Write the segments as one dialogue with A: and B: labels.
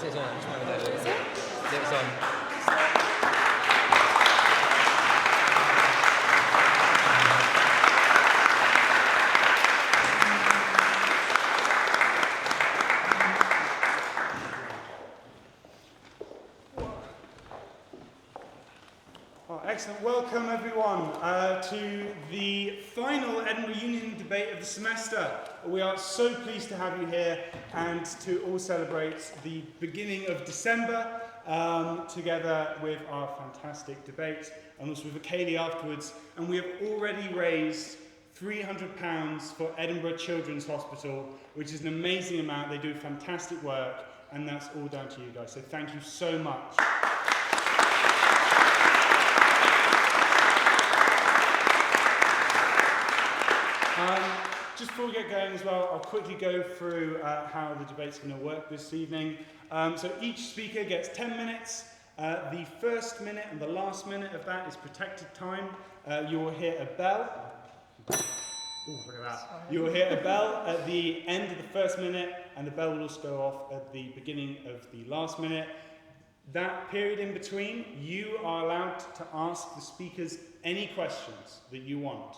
A: It's on. Just one of those. Is it? It's on.
B: Excellent. Welcome, everyone, to the final Edinburgh Union debate of the semester. We are so pleased to have you here and to all celebrate the beginning of December together with our fantastic debate and also with Kaylee afterwards. And we have already raised £300 for Edinburgh Children's Hospital, which is an amazing amount. They do fantastic work, and that's all down to you guys. So thank you so much. Just before we get going as well, I'll quickly go through how the debate's going to work this evening. So each speaker gets 10 minutes. The first minute and the last minute of that is protected time. You will hear a bell. Ooh, look at that. You will hear a bell at the end of the first minute, and the bell will also go off at the beginning of the last minute. That period in between, you are allowed to ask the speakers any questions that you want.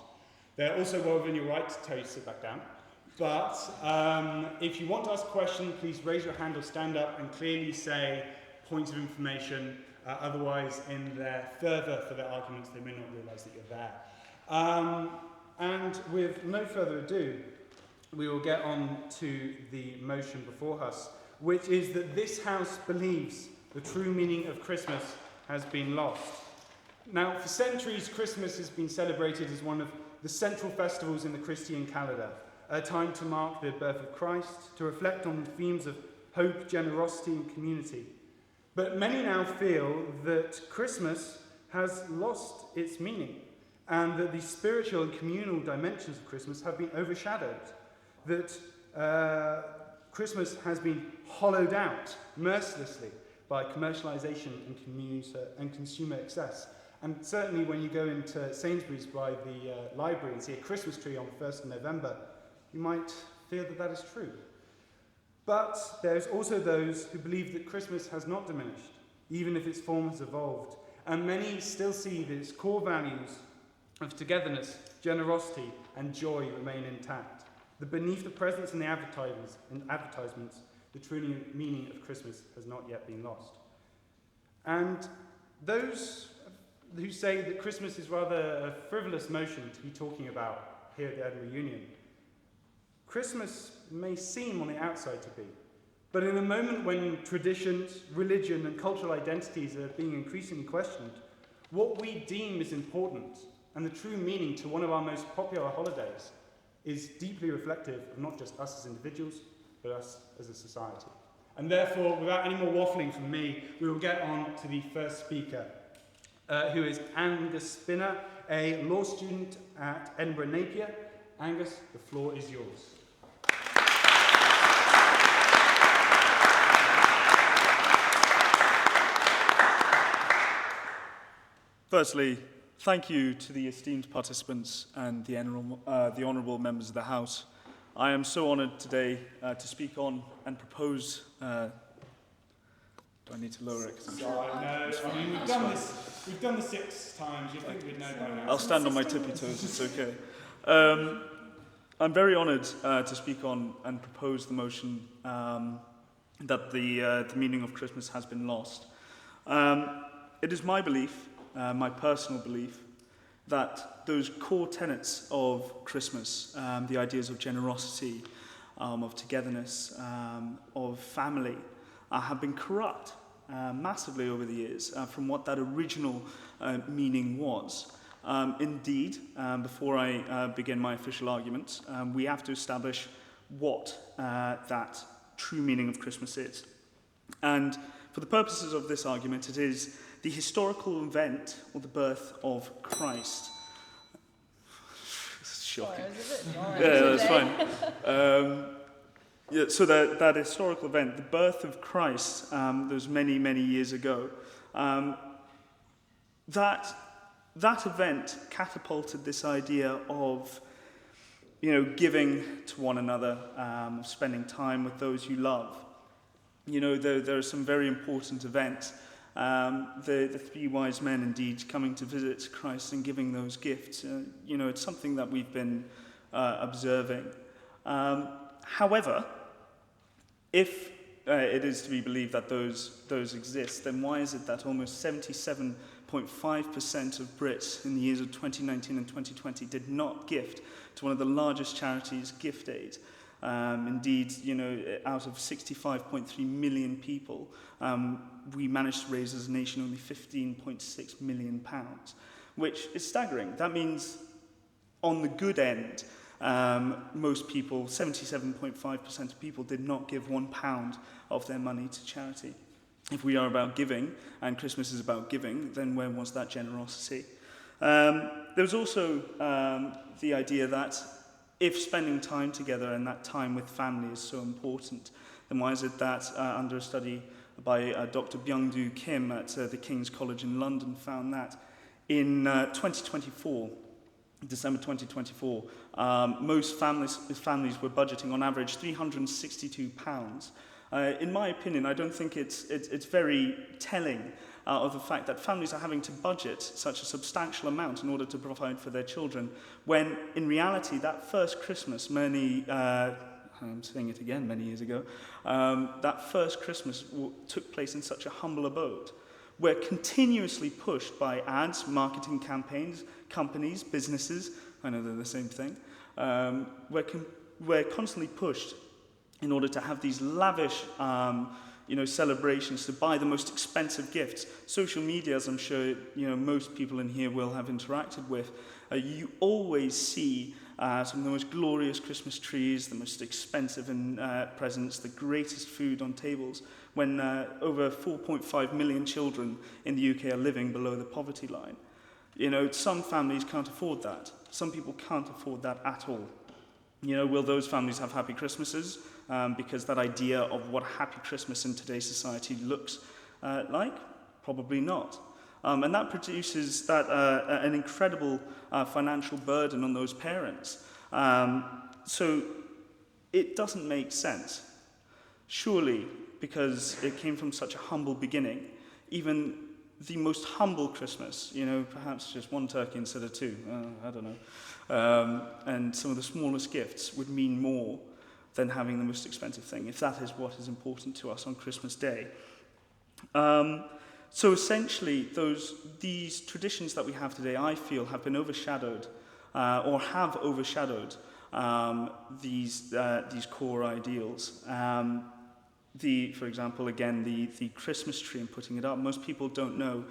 B: They're also well within your right to tell you to sit back down. But if you want to ask a question, please raise your hand or stand up and clearly say points of information. Otherwise, in their fervour for their arguments, they may not realise that you're there. And with no further ado, we will get on to the motion before us, which is that this House believes the true meaning of Christmas has been lost. Now, for centuries, Christmas has been celebrated as one of the central festivals in the Christian calendar, a time to mark the birth of Christ, to reflect on the themes of hope, generosity, and community. But many now feel that Christmas has lost its meaning, and that the spiritual and communal dimensions of Christmas have been overshadowed, that Christmas has been hollowed out mercilessly by commercialisation and consumer excess. And certainly when you go into Sainsbury's by the library and see a Christmas tree on the 1st of November, you might feel that that is true. But there's also those who believe that Christmas has not diminished, even if its form has evolved. And many still see that its core values of togetherness, generosity, and joy remain intact. That beneath the presence in the advertisements, the true meaning of Christmas has not yet been lost. And those who say that Christmas is rather a frivolous motion to be talking about here at the Edinburgh Union. Christmas may seem on the outside to be, but in a moment when traditions, religion, and cultural identities are being increasingly questioned, what we deem is important and the true meaning to one of our most popular holidays is deeply reflective of not just us as individuals, but us as a society. And therefore, without any more waffling from me, we will get on to the first speaker, who is Angus Spinner, a law student at Edinburgh Napier. Angus, the floor is yours.
C: Firstly, thank you to the esteemed participants and the honourable members of the House. I am so honoured today to speak on and propose... do I need to lower it?
B: No, I mean, we've done this 6 times. You think we'd know by now.
C: I'll stand on my tippy toes, it's okay. I'm very honoured to speak on and propose the motion that the meaning of Christmas has been lost. It is my belief, my personal belief, that those core tenets of Christmas, the ideas of generosity, of togetherness, of family, have been corrupt massively over the years from what that original meaning was. Indeed, before I begin my official argument, we have to establish what that true meaning of Christmas is. And for the purposes of this argument, it is the historical event or the birth of Christ. This is shocking. Yeah, that's fine. So that historical event, the birth of Christ, those many, many years ago, that event catapulted this idea of, giving to one another, spending time with those you love. there are some very important events. The three wise men indeed coming to visit Christ and giving those gifts. It's something that we've been observing. However, if it is to be believed that those exist, then why is it that almost 77.5% of Brits in the years of 2019 and 2020 did not gift to one of the largest charities, Gift Aid? Indeed, out of 65.3 million people, we managed to raise as a nation only £15.6 million, which is staggering. That means on the good end, most people, 77.5% of people, did not give £1 of their money to charity. If we are about giving, and Christmas is about giving, then where was that generosity? There was also the idea that if spending time together and that time with family is so important, then why is it that under a study by Dr. Byung-Do Kim at the King's College in London found that in 2024, December 2024, most families were budgeting on average £362. In my opinion, I don't think it's very telling of the fact that families are having to budget such a substantial amount in order to provide for their children, when in reality that first Christmas, I'm saying it again, many years ago, that first Christmas took place in such a humble abode. We're continuously pushed by ads, marketing campaigns, companies, businesses, I know they're the same thing, we're constantly pushed in order to have these lavish celebrations, to buy the most expensive gifts. Social media, as I'm sure most people in here will have interacted with, you always see some of the most glorious Christmas trees, the most expensive presents, the greatest food on tables, when over 4.5 million children in the UK are living below the poverty line. Some families can't afford that. Some people can't afford that at all. Will those families have happy Christmases? Because that idea of what happy Christmas in today's society looks like? Probably not. And that produces an incredible financial burden on those parents. So it doesn't make sense. Surely, because it came from such a humble beginning, even the most humble Christmas, perhaps just one turkey instead of two, I don't know, and some of the smallest gifts would mean more than having the most expensive thing, if that is what is important to us on Christmas Day. So essentially, these traditions that we have today, I feel, have been overshadowed, or have overshadowed these core ideals. For example, again, the Christmas tree and putting it up. Most people don't know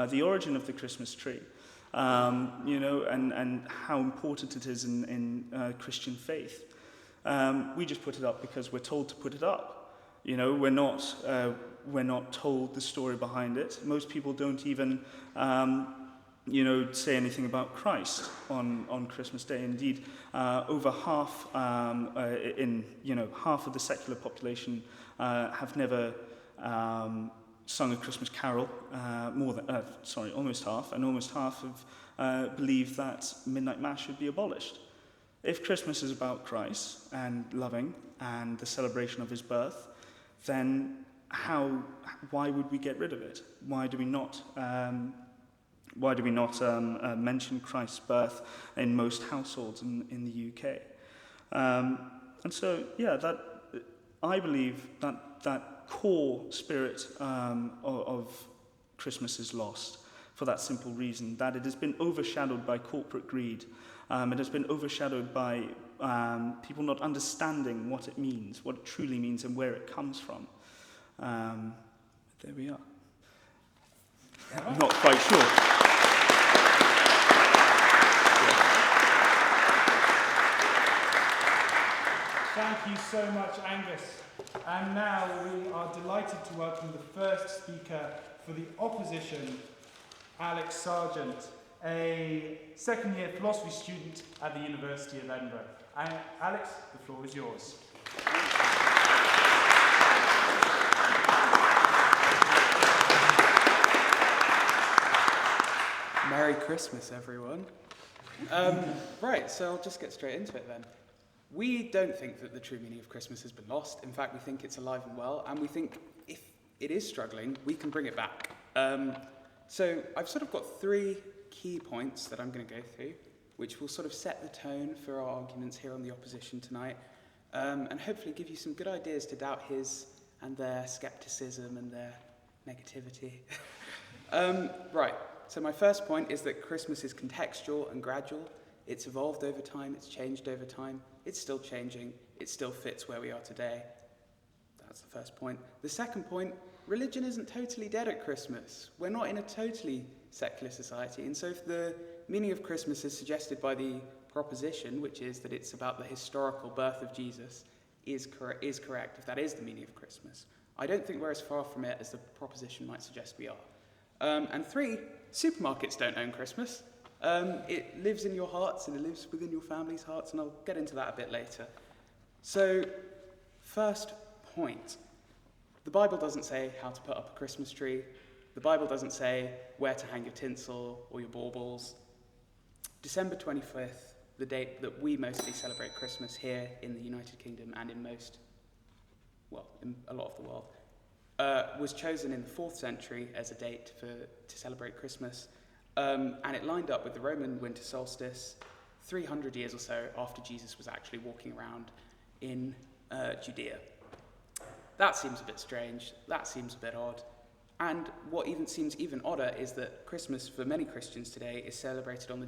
C: the origin of the Christmas tree, and how important it is in Christian faith. We just put it up because we're told to put it up. We're not told the story behind it. Most people don't even, say anything about Christ on Christmas Day. Indeed, over half, half of the secular population have never sung a Christmas carol. Almost half, and almost half have believe that midnight mass should be abolished. If Christmas is about Christ and loving and the celebration of his birth, then why would we get rid of it? Why do we not mention Christ's birth in most households in the UK? And so, I believe that core spirit of Christmas is lost for that simple reason, that it has been overshadowed by corporate greed. It has been overshadowed by people not understanding what it means, what it truly means, and where it comes from. There we are. I'm not quite sure.
B: Thank you so much, Angus. And now we are delighted to welcome the first speaker for the opposition, Alex Sargent, a second-year philosophy student at the University of Edinburgh. Alex, the floor is yours.
D: Merry Christmas, everyone. Right, so I'll just get straight into it then. We don't think that the true meaning of Christmas has been lost. In fact, we think it's alive and well, and we think if it is struggling, we can bring it back. So I've sort of got 3 key points that I'm going to go through, which will sort of set the tone for our arguments here on the opposition tonight, and hopefully give you some good ideas to doubt his and their scepticism and their negativity. Right, so my first point is that Christmas is contextual and gradual. It's evolved over time, it's changed over time, it's still changing, it still fits where we are today. That's the first point. The second point, religion isn't totally dead at Christmas. We're not in a totally secular society, and so if the meaning of Christmas is suggested by the proposition, which is that it's about the historical birth of Jesus, is correct, if that is the meaning of Christmas, I don't think we're as far from it as the proposition might suggest we are. And 3, supermarkets don't own Christmas. It lives in your hearts and it lives within your family's hearts, and I'll get into that a bit later. So, first point. The Bible doesn't say how to put up a Christmas tree. The Bible doesn't say where to hang your tinsel or your baubles. December 25th, the date that we mostly celebrate Christmas here in the United Kingdom and in a lot of the world, was chosen in the 4th century as a date to celebrate Christmas. And it lined up with the Roman winter solstice 300 years or so after Jesus was actually walking around in Judea. That seems a bit strange, that seems a bit odd. And what seems even odder is that Christmas for many Christians today is celebrated on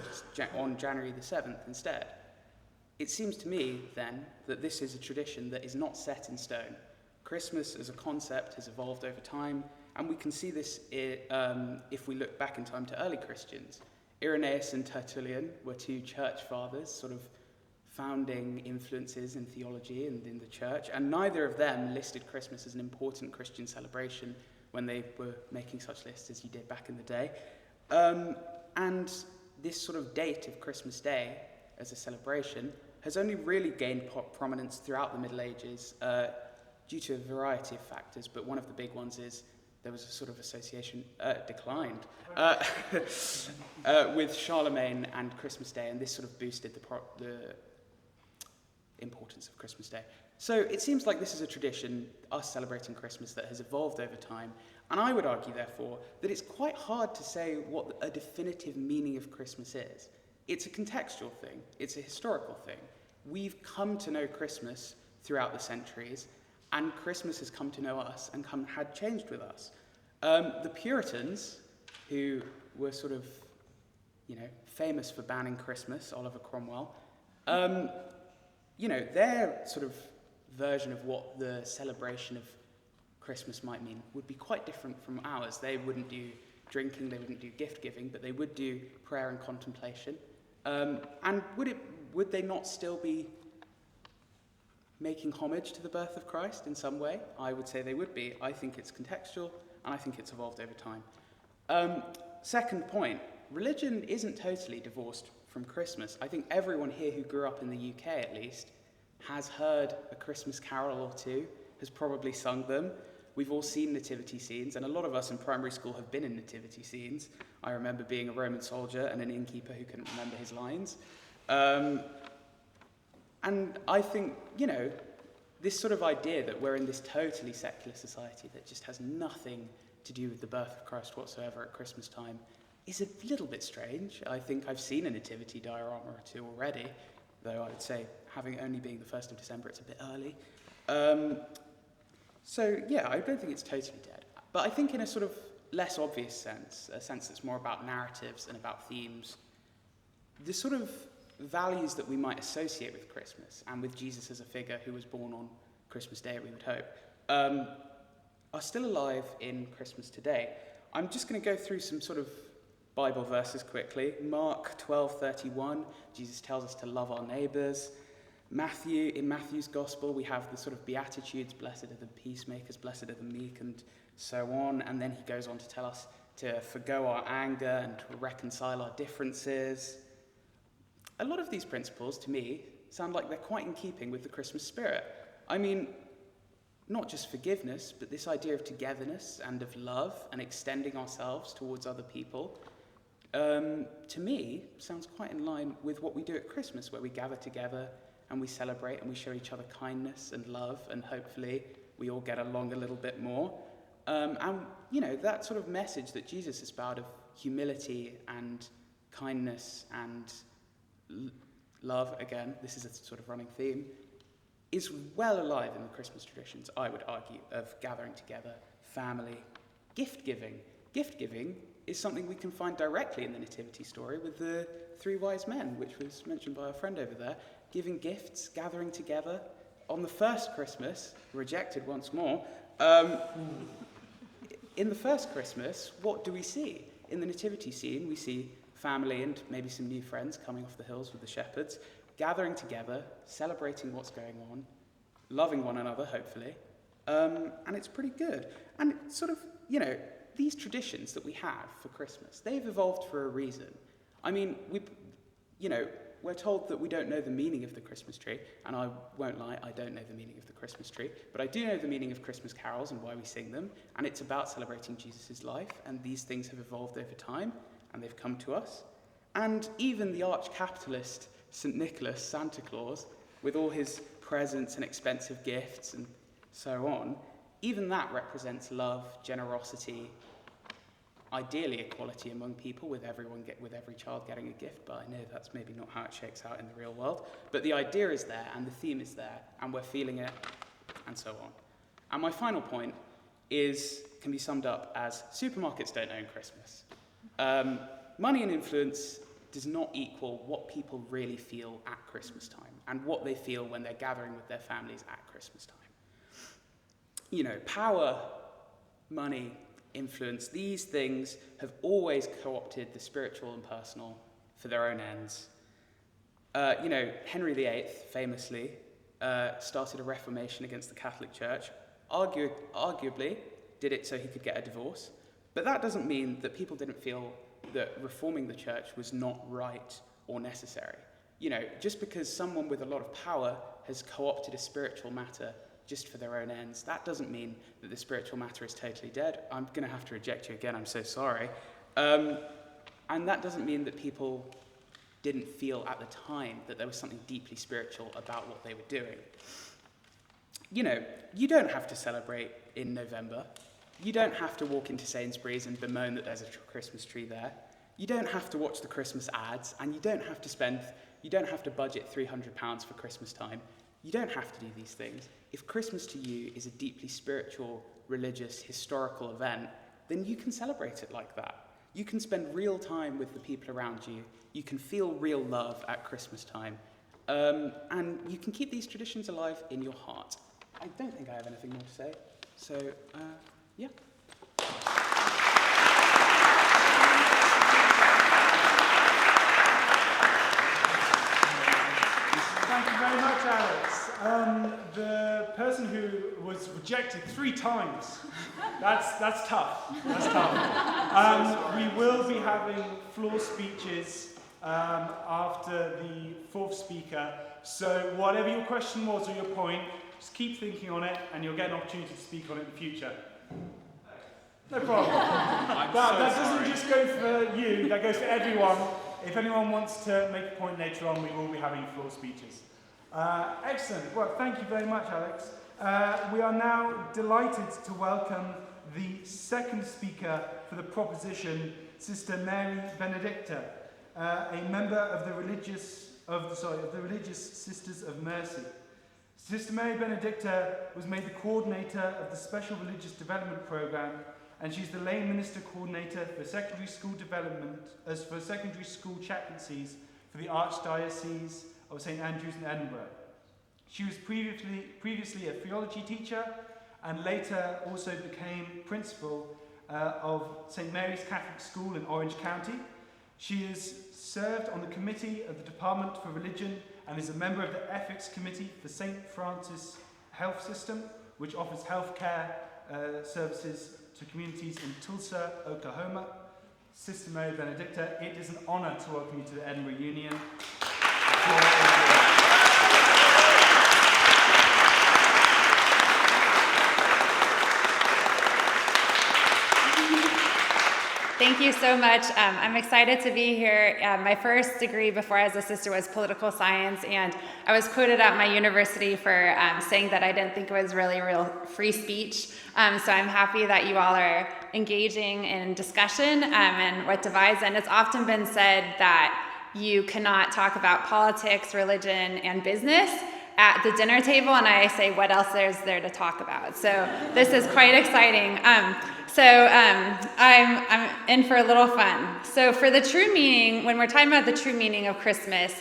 D: January the 7th instead. It seems to me, then, that this is a tradition that is not set in stone. Christmas as a concept has evolved over time, and we can see this if we look back in time to early Christians. Irenaeus and Tertullian were 2 church fathers, sort of founding influences in theology and in the church, and neither of them listed Christmas as an important Christian celebration when they were making such lists as you did back in the day. And this sort of date of Christmas Day as a celebration has only really gained prominence throughout the Middle Ages due to a variety of factors, but one of the big ones is there was a sort of association, declined, with Charlemagne and Christmas Day, and this sort of boosted the importance of Christmas Day. So it seems like this is a tradition, us celebrating Christmas, that has evolved over time, and I would argue, therefore, that it's quite hard to say what a definitive meaning of Christmas is. It's a contextual thing, it's a historical thing. We've come to know Christmas throughout the centuries, and Christmas has come to know us and had changed with us. The Puritans, who were sort of, famous for banning Christmas, Oliver Cromwell, their sort of version of what the celebration of Christmas might mean would be quite different from ours. They wouldn't do drinking, they wouldn't do gift giving, but they would do prayer and contemplation. And would they not still be making homage to the birth of Christ in some way? I would say they would be. I think it's contextual, and I think it's evolved over time. Second point, religion isn't totally divorced from Christmas. I think everyone here who grew up in the UK, at least, has heard a Christmas carol or two, has probably sung them. We've all seen nativity scenes, and a lot of us in primary school have been in nativity scenes. I remember being a Roman soldier and an innkeeper who couldn't remember his lines. And I think, this sort of idea that we're in this totally secular society that just has nothing to do with the birth of Christ whatsoever at Christmas time is a little bit strange. I think I've seen a nativity diorama or two already, though I would say, having only being the 1st of December, it's a bit early. I don't think it's totally dead. But I think in a sort of less obvious sense, a sense that's more about narratives and about themes, the sort of values that we might associate with Christmas and with Jesus as a figure who was born on Christmas Day, we would hope, are still alive in Christmas today. I'm just going to go through some sort of Bible verses quickly. Mark 12:31, Jesus tells us to love our neighbours. In Matthew's Gospel, we have the sort of Beatitudes, blessed are the peacemakers, blessed are the meek, and so on. And then he goes on to tell us to forgo our anger and to reconcile our differences. A lot of these principles, to me, sound like they're quite in keeping with the Christmas spirit. I mean, not just forgiveness, but this idea of togetherness and of love and extending ourselves towards other people, to me, sounds quite in line with what we do at Christmas, where we gather together and we celebrate and we show each other kindness and love, and hopefully we all get along a little bit more. And, that sort of message that Jesus is about of humility and kindness and love, again, this is a sort of running theme, is well alive in the Christmas traditions, I would argue, of gathering together, family, gift-giving. Gift-giving is something we can find directly in the Nativity story with the 3 wise men, which was mentioned by our friend over there, giving gifts, gathering together. On the first Christmas, rejected once more, in the first Christmas, what do we see? In the Nativity scene, we see family and maybe some new friends coming off the hills with the shepherds, gathering together, celebrating what's going on, loving one another, hopefully, and it's pretty good. And it's sort of, these traditions that we have for Christmas, they've evolved for a reason. I mean, we're told that we don't know the meaning of the Christmas tree, and I won't lie, I don't know the meaning of the Christmas tree, but I do know the meaning of Christmas carols and why we sing them, and it's about celebrating Jesus' life, and these things have evolved over time, and they've come to us. And even the arch-capitalist St. Nicholas, Santa Claus, with all his presents and expensive gifts and so on, even that represents love, generosity, ideally equality among people, with every child getting a gift, but I know that's maybe not how it shakes out in the real world. But the idea is there, and the theme is there, and we're feeling it, and so on. And my final point can be summed up as supermarkets don't own Christmas. Money and influence does not equal what people really feel at Christmas time, and what they feel when they're gathering with their families at Christmas time. Power, money, influence, these things have always co-opted the spiritual and personal for their own ends. Henry VIII famously started a reformation against the Catholic Church, arguably did it so he could get a divorce, but that doesn't mean that people didn't feel that reforming the church was not right or necessary. Just because someone with a lot of power has co-opted a spiritual matter just for their own ends, that doesn't mean that the spiritual matter is totally dead. I'm going to have to reject you again, I'm so sorry. And that doesn't mean that people didn't feel at the time that there was something deeply spiritual about what they were doing. You don't have to celebrate in November. You don't have to walk into Sainsbury's and bemoan that there's a Christmas tree there. You don't have to watch the Christmas ads, and you don't have to budget £300 for Christmas time. You don't have to do these things. If Christmas to you is a deeply spiritual, religious, historical event, then you can celebrate it like that. You can spend real time with the people around you. You can feel real love at Christmas time. And you can keep these traditions alive in your heart. I don't think I have anything more to say. So, yeah.
B: Thank you very much, Alex. The person who was rejected 3 times, that's tough. That's tough. We will be having floor speeches after the 4th speaker. So whatever your question was or your point, just keep thinking on it, and you'll get an opportunity to speak on it in the future. No problem. that doesn't just go for you, that goes for everyone. If anyone wants to make a point later on, we will be having floor speeches. Excellent. Well, thank you very much, Alex. We are now delighted to welcome the second speaker for the proposition, Sister Mary Benedicta, a member of the Religious Sisters of Mercy. Sister Mary Benedicta was made the coordinator of the Special Religious Development Programme, and she's the lay minister coordinator for secondary school development, for secondary school chaplaincies for the Archdiocese of St Andrews in Edinburgh. She was previously a theology teacher, and later also became principal of St Mary's Catholic School in Orange County. She has served on the committee of the Department for Religion and is a member of the Ethics Committee for St Francis Health System, which offers healthcare services to communities in Tulsa, Oklahoma. Sister Mary Benedicta, it is an honour to welcome you to the Edinburgh Union.
E: Thank you so much. I'm excited to be here. My first degree before I was a sister was political science, and I was quoted at my university for saying that I didn't think it was really real free speech. So I'm happy that you all are engaging in discussion and what divides. And it's often been said that you cannot talk about politics, religion, and business at the dinner table, and I say, what else is there to talk about? So this is quite exciting. I'm in for a little fun. So for the true meaning, when we're talking about the true meaning of Christmas,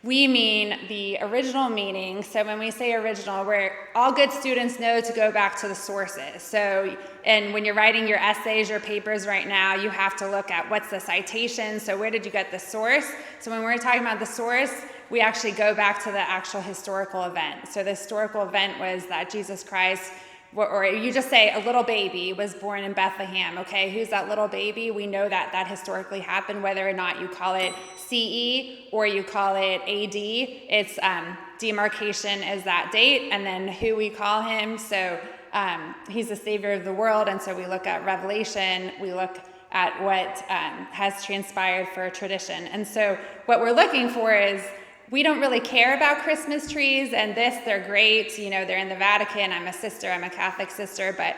E: we mean the original meaning. So when we say original, where all good students know to go back to the sources. So, and when you're writing your essays, your papers right now, you have to look at what's the citation. So where did you get the source? So when we're talking about the source, we actually go back to the actual historical event. So the historical event was that Jesus Christ, or you just say a little baby was born in Bethlehem, okay? Who's that little baby? We know that that historically happened, whether or not you call it CE or you call it AD. It's demarcation is that date, and then who we call him. So he's the savior of the world, and so we look at Revelation, we look at what has transpired for tradition. And so what we're looking for is, we don't really care about Christmas trees, and they're great. You know, they're in the Vatican. I'm a sister, I'm a Catholic sister, but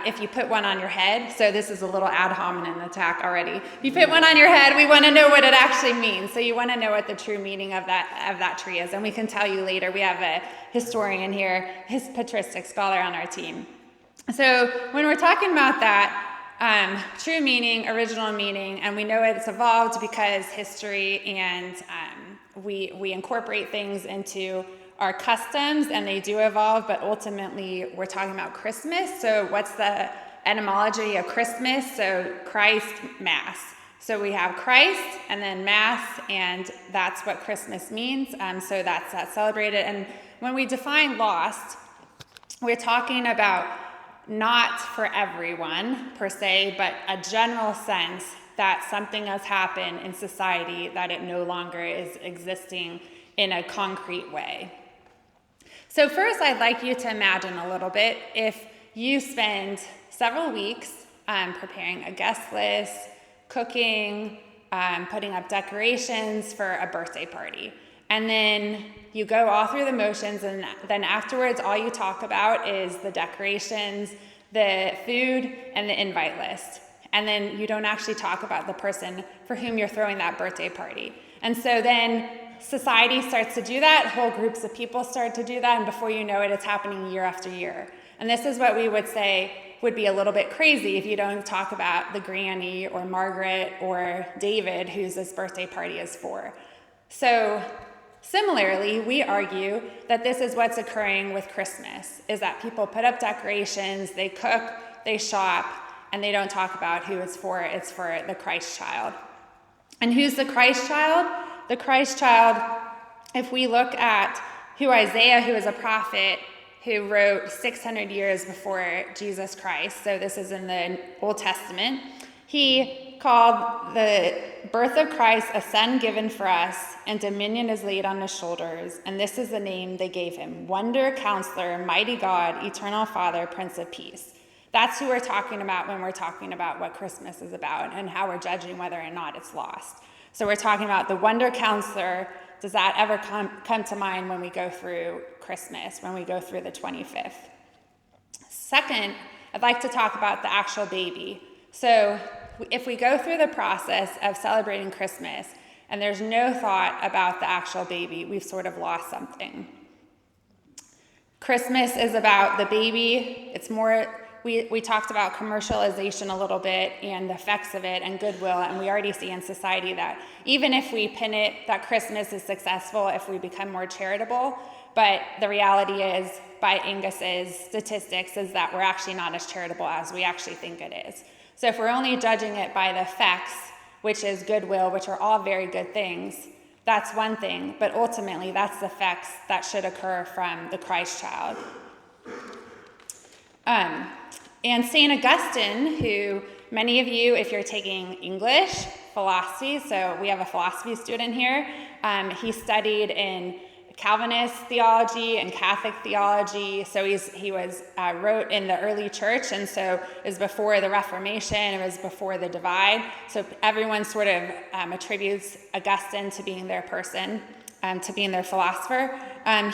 E: if you put one on your head, so this is a little ad hominem attack already. If you put one on your head, we want to know what it actually means. So you want to know what the true meaning of that tree is, and we can tell you later. We have a historian here, his patristic scholar on our team. So when we're talking about that, true meaning, original meaning, and we know it's evolved because history and we incorporate things into our customs, and they do evolve, but ultimately we're talking about Christmas. So what's the etymology of Christmas? So Christ, Mass. So we have Christ and then Mass, and that's what Christmas means. So that's celebrated. And when we define lost, we're talking about not for everyone per se, but a general sense that something has happened in society that it no longer is existing in a concrete way. So first, I'd like you to imagine a little bit if you spend several weeks preparing a guest list, cooking, putting up decorations for a birthday party. And then you go all through the motions, and then afterwards, all you talk about is the decorations, the food, and the invite list. And then you don't actually talk about the person for whom you're throwing that birthday party. And so then society starts to do that, whole groups of people start to do that, and before you know it, it's happening year after year. And this is what we would say would be a little bit crazy if you don't talk about the granny or Margaret or David whose this birthday party is for. So similarly, we argue that this is what's occurring with Christmas, is that people put up decorations, they cook, they shop, and they don't talk about who it's for the Christ child. And who's the Christ child? The Christ child, if we look at who Isaiah, who is a prophet, who wrote 600 years before Jesus Christ, so this is in the Old Testament, he called the birth of Christ a son given for us, and dominion is laid on his shoulders, and this is the name they gave him: Wonder, Counselor, Mighty God, Eternal Father, Prince of Peace. That's who we're talking about when we're talking about what Christmas is about and how we're judging whether or not it's lost. So we're talking about the Wonder Counselor. Does that ever come to mind when we go through Christmas, when we go through the 25th? Second, I'd like to talk about the actual baby. So if we go through the process of celebrating Christmas and there's no thought about the actual baby, we've sort of lost something. Christmas is about the baby. It's more, we talked about commercialization a little bit and the effects of it and goodwill, and we already see in society that even if we pin it that Christmas is successful if we become more charitable, but the reality is, by Angus's statistics, is that we're actually not as charitable as we actually think it is. So if we're only judging it by the effects, which is goodwill, which are all very good things, that's one thing, but ultimately that's the effects that should occur from the Christ child. And St. Augustine, who many of you, if you're taking English, philosophy, so we have a philosophy student here, he studied in Calvinist theology and Catholic theology. So he was wrote in the early church, and so it was before the Reformation, it was before the divide. So everyone sort of attributes Augustine to being their person, to being their philosopher.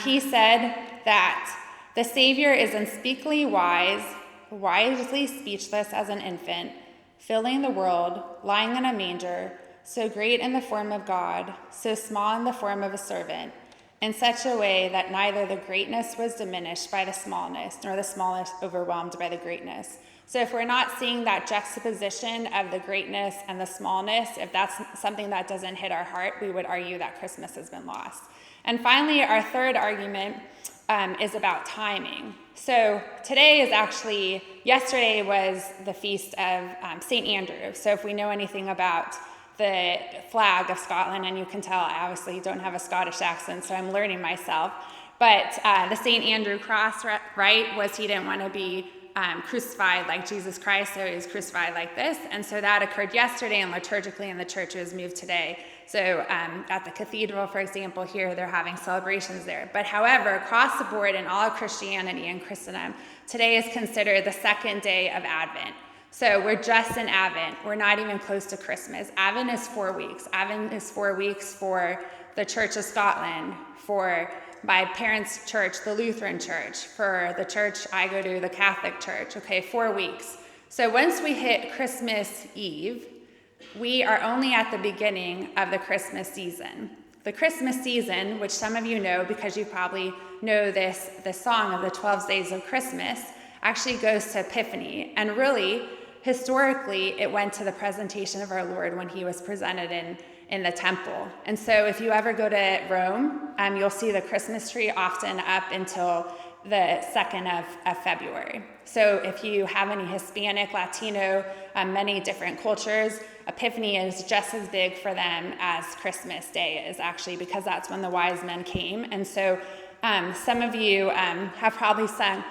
E: He said that the Savior is unspeakably wise, wisely speechless as an infant, filling the world, lying in a manger, so great in the form of God, so small in the form of a servant, in such a way that neither the greatness was diminished by the smallness, nor the smallness overwhelmed by the greatness. So if we're not seeing that juxtaposition of the greatness and the smallness, if that's something that doesn't hit our heart, we would argue that Christmas has been lost. And finally, our third argument is about timing. So yesterday was the feast of St. Andrew. So if we know anything about the flag of Scotland, and you can tell I obviously don't have a Scottish accent, so I'm learning myself. But the St. Andrew cross, right, was he didn't want to be crucified like Jesus Christ, so he was crucified like this. And so that occurred yesterday, and liturgically in the church it was moved today. So at the cathedral, for example, here they're having celebrations there. But however, across the board in all of Christianity and Christendom, today is considered the second day of Advent. So we're just in Advent. We're not even close to Christmas. Advent is 4 weeks. Advent is 4 weeks for the Church of Scotland, for my parents' church, the Lutheran Church, for the church I go to, the Catholic Church. Okay, 4 weeks. So once we hit Christmas Eve, we are only at the beginning of the Christmas season. The Christmas season, which some of you know because you probably know the song of the 12 days of Christmas, actually goes to Epiphany. And really, historically, it went to the presentation of our Lord when he was presented in the temple. And so if you ever go to Rome, you'll see the Christmas tree often up until the 2nd of February. So if you have any Hispanic, Latino, many different cultures, Epiphany is just as big for them as Christmas Day is, actually, because that's when the wise men came. And so some of you have probably sung,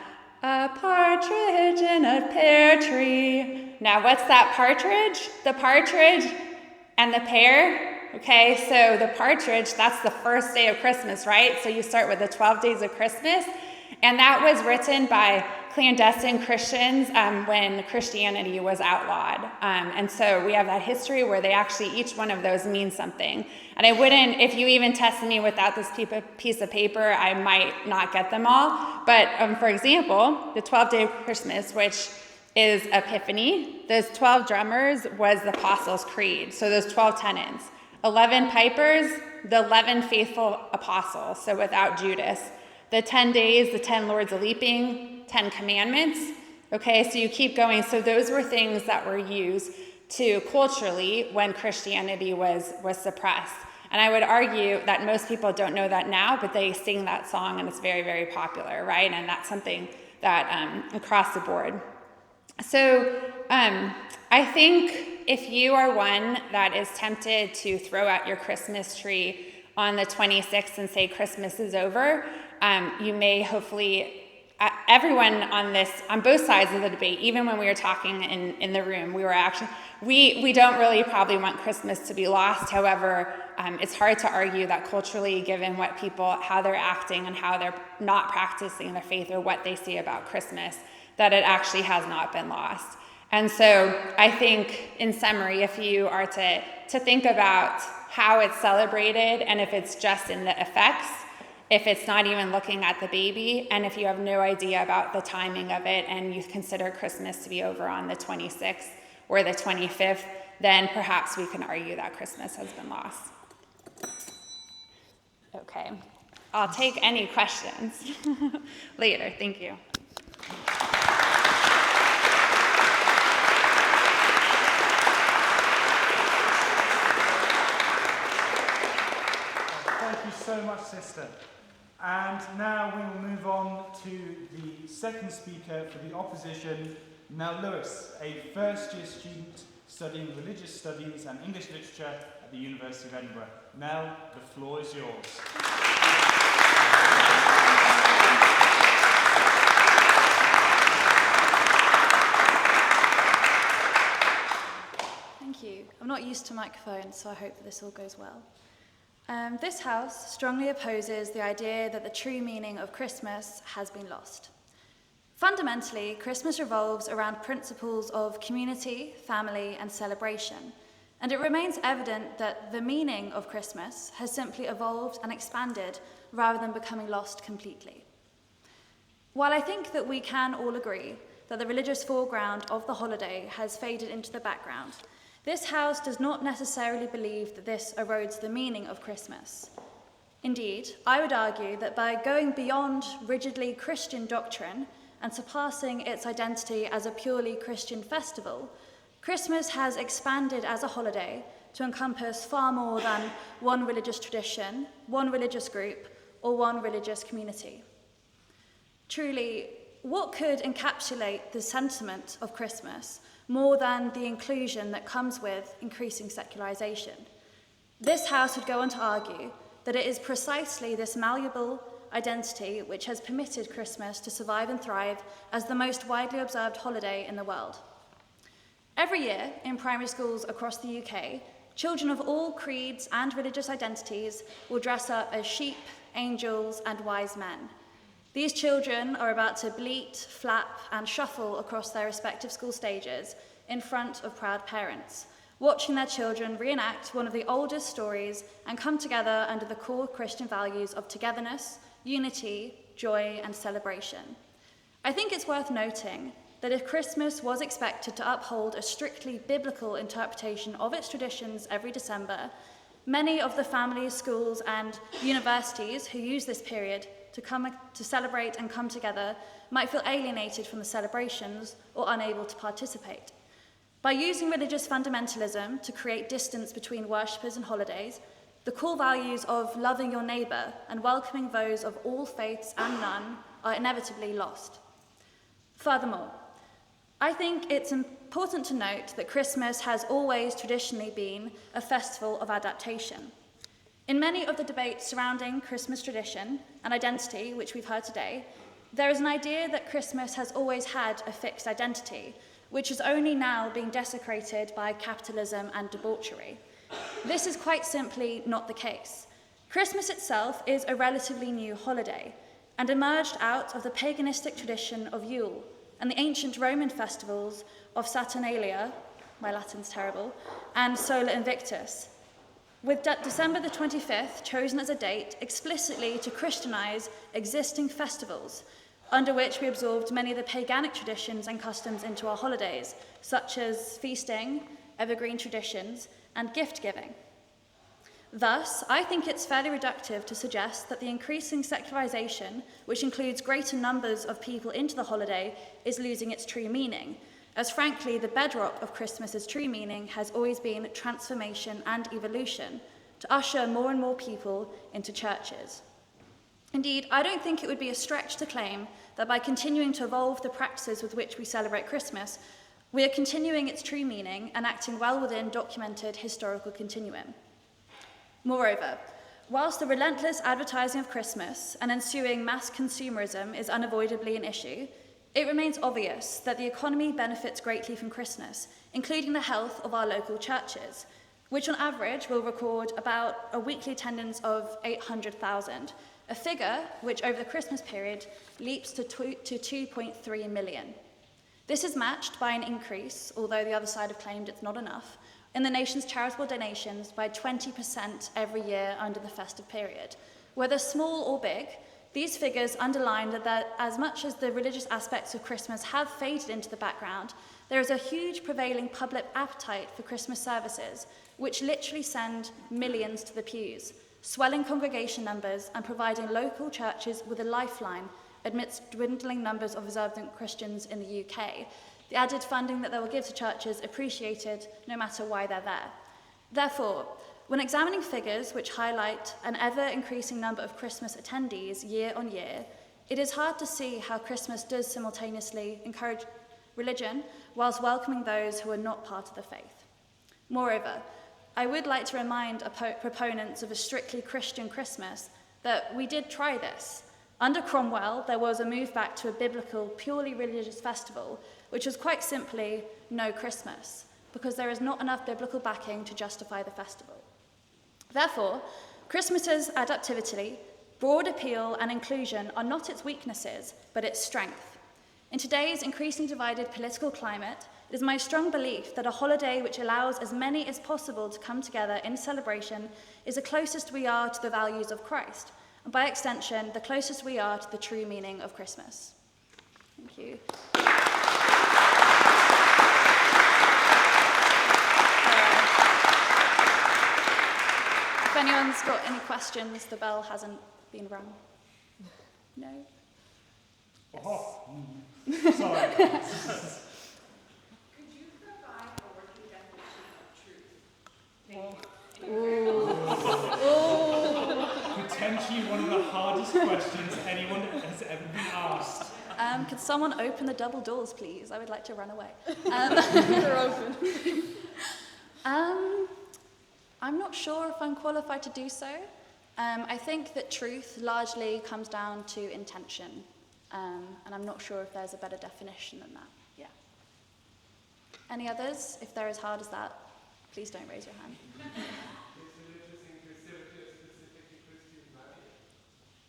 E: "A partridge in a pear tree." Now, what's that partridge? The partridge and the pear. Okay, so the partridge, that's the first day of Christmas, right? So you start with the 12 days of Christmas. And that was written by clandestine Christians when Christianity was outlawed. And so we have that history where they actually, each one of those means something. And I wouldn't, if you even tested me without this piece of paper, I might not get them all. But for example, the 12th day of Christmas, which is Epiphany, those 12 drummers was the Apostles' Creed. So those 12 tenets. 11 pipers, the 11 faithful apostles, so without Judas. The 10 days, the 10 Lords of Leaping, 10 Commandments. Okay, so you keep going. So those were things that were used to culturally when Christianity was suppressed. And I would argue that most people don't know that now, but they sing that song and it's very, very popular, right? And that's something that across the board. So I think if you are one that is tempted to throw out your Christmas tree on the 26th and say Christmas is over, you may hopefully, everyone on both sides of the debate, even when we were talking in the room, we don't really probably want Christmas to be lost. However, it's hard to argue that culturally, given what people, how they're acting and how they're not practicing their faith or what they say about Christmas, that it actually has not been lost. And so I think, in summary, if you are to think about how it's celebrated and if it's just in the effects, if it's not even looking at the baby, and if you have no idea about the timing of it and you consider Christmas to be over on the 26th or the 25th, then perhaps we can argue that Christmas has been lost. Okay, I'll take any questions later. Thank you.
B: Thank you so much, sister. And now we will move on to the second speaker for the opposition, Nell Lewis, a first-year student studying religious studies and English literature at the University of Edinburgh. Nell, the floor is yours.
F: Thank you. I'm not used to microphones, so I hope this all goes well. This House strongly opposes the idea that the true meaning of Christmas has been lost. Fundamentally, Christmas revolves around principles of community, family, and celebration, and it remains evident that the meaning of Christmas has simply evolved and expanded rather than becoming lost completely. While I think that we can all agree that the religious foreground of the holiday has faded into the background, this House does not necessarily believe that this erodes the meaning of Christmas. Indeed, I would argue that by going beyond rigidly Christian doctrine and surpassing its identity as a purely Christian festival, Christmas has expanded as a holiday to encompass far more than one religious tradition, one religious group, or one religious community. Truly, what could encapsulate the sentiment of Christmas more than the inclusion that comes with increasing secularization? This House would go on to argue that it is precisely this malleable identity which has permitted Christmas to survive and thrive as the most widely observed holiday in the world. Every year, in primary schools across the UK, children of all creeds and religious identities will dress up as sheep, angels, and wise men. These children are about to bleat, flap, and shuffle across their respective school stages in front of proud parents, watching their children reenact one of the oldest stories and come together under the core Christian values of togetherness, unity, joy, and celebration. I think it's worth noting that if Christmas was expected to uphold a strictly biblical interpretation of its traditions every December, many of the families, schools, and universities who use this period to celebrate and come together might feel alienated from the celebrations or unable to participate. By using religious fundamentalism to create distance between worshippers and holidays, the core values of loving your neighbour and welcoming those of all faiths and none are inevitably lost. Furthermore, I think it's important to note that Christmas has always traditionally been a festival of adaptation. In many of the debates surrounding Christmas tradition and identity, which we've heard today, there is an idea that Christmas has always had a fixed identity, which is only now being desecrated by capitalism and debauchery. This is quite simply not the case. Christmas itself is a relatively new holiday and emerged out of the paganistic tradition of Yule and the ancient Roman festivals of Saturnalia, my Latin's terrible, and Solar Invictus, with December the 25th chosen as a date explicitly to Christianize existing festivals, under which we absorbed many of the paganic traditions and customs into our holidays, such as feasting, evergreen traditions, and gift-giving. Thus, I think it's fairly reductive to suggest that the increasing secularization, which includes greater numbers of people into the holiday, is losing its true meaning, as frankly, the bedrock of Christmas's true meaning has always been transformation and evolution, to usher more and more people into churches. Indeed, I don't think it would be a stretch to claim that by continuing to evolve the practices with which we celebrate Christmas, we are continuing its true meaning and acting well within documented historical continuum. Moreover, whilst the relentless advertising of Christmas and ensuing mass consumerism is unavoidably an issue, it remains obvious that the economy benefits greatly from Christmas, including the health of our local churches, which on average will record about a weekly attendance of 800,000, a figure which over the Christmas period leaps to 2.3 million. This is matched by an increase, although the other side have claimed it's not enough, in the nation's charitable donations by 20% every year under the festive period. Whether small or big, these figures underline that as much as the religious aspects of Christmas have faded into the background, there is a huge prevailing public appetite for Christmas services, which literally send millions to the pews, swelling congregation numbers and providing local churches with a lifeline amidst dwindling numbers of observant Christians in the UK. The added funding that they will give to churches appreciated no matter why they're there. Therefore, when examining figures which highlight an ever-increasing number of Christmas attendees year on year, it is hard to see how Christmas does simultaneously encourage religion whilst welcoming those who are not part of the faith. Moreover, I would like to remind proponents of a strictly Christian Christmas that we did try this. Under Cromwell, there was a move back to a biblical, purely religious festival, which was quite simply no Christmas, because there is not enough biblical backing to justify the festival. Therefore, Christmas's adaptivity, broad appeal and inclusion are not its weaknesses, but its strength. In today's increasingly divided political climate, it is my strong belief that a holiday which allows as many as possible to come together in celebration is the closest we are to the values of Christ, and by extension, the closest we are to the true meaning of Christmas. Thank you. If anyone's got any questions, the bell hasn't been rung. No? Yes.
B: Oh, sorry.
E: Could you provide a working definition of truth?
B: Potentially one of the hardest questions anyone has ever been asked.
F: Could someone open the double doors, please? I would like to run away. They're open. I'm not sure if I'm qualified to do so. I think that truth largely comes down to intention. And I'm not sure if there's a better definition than that. Yeah. Any others? If they're as hard as that, please don't raise your hand.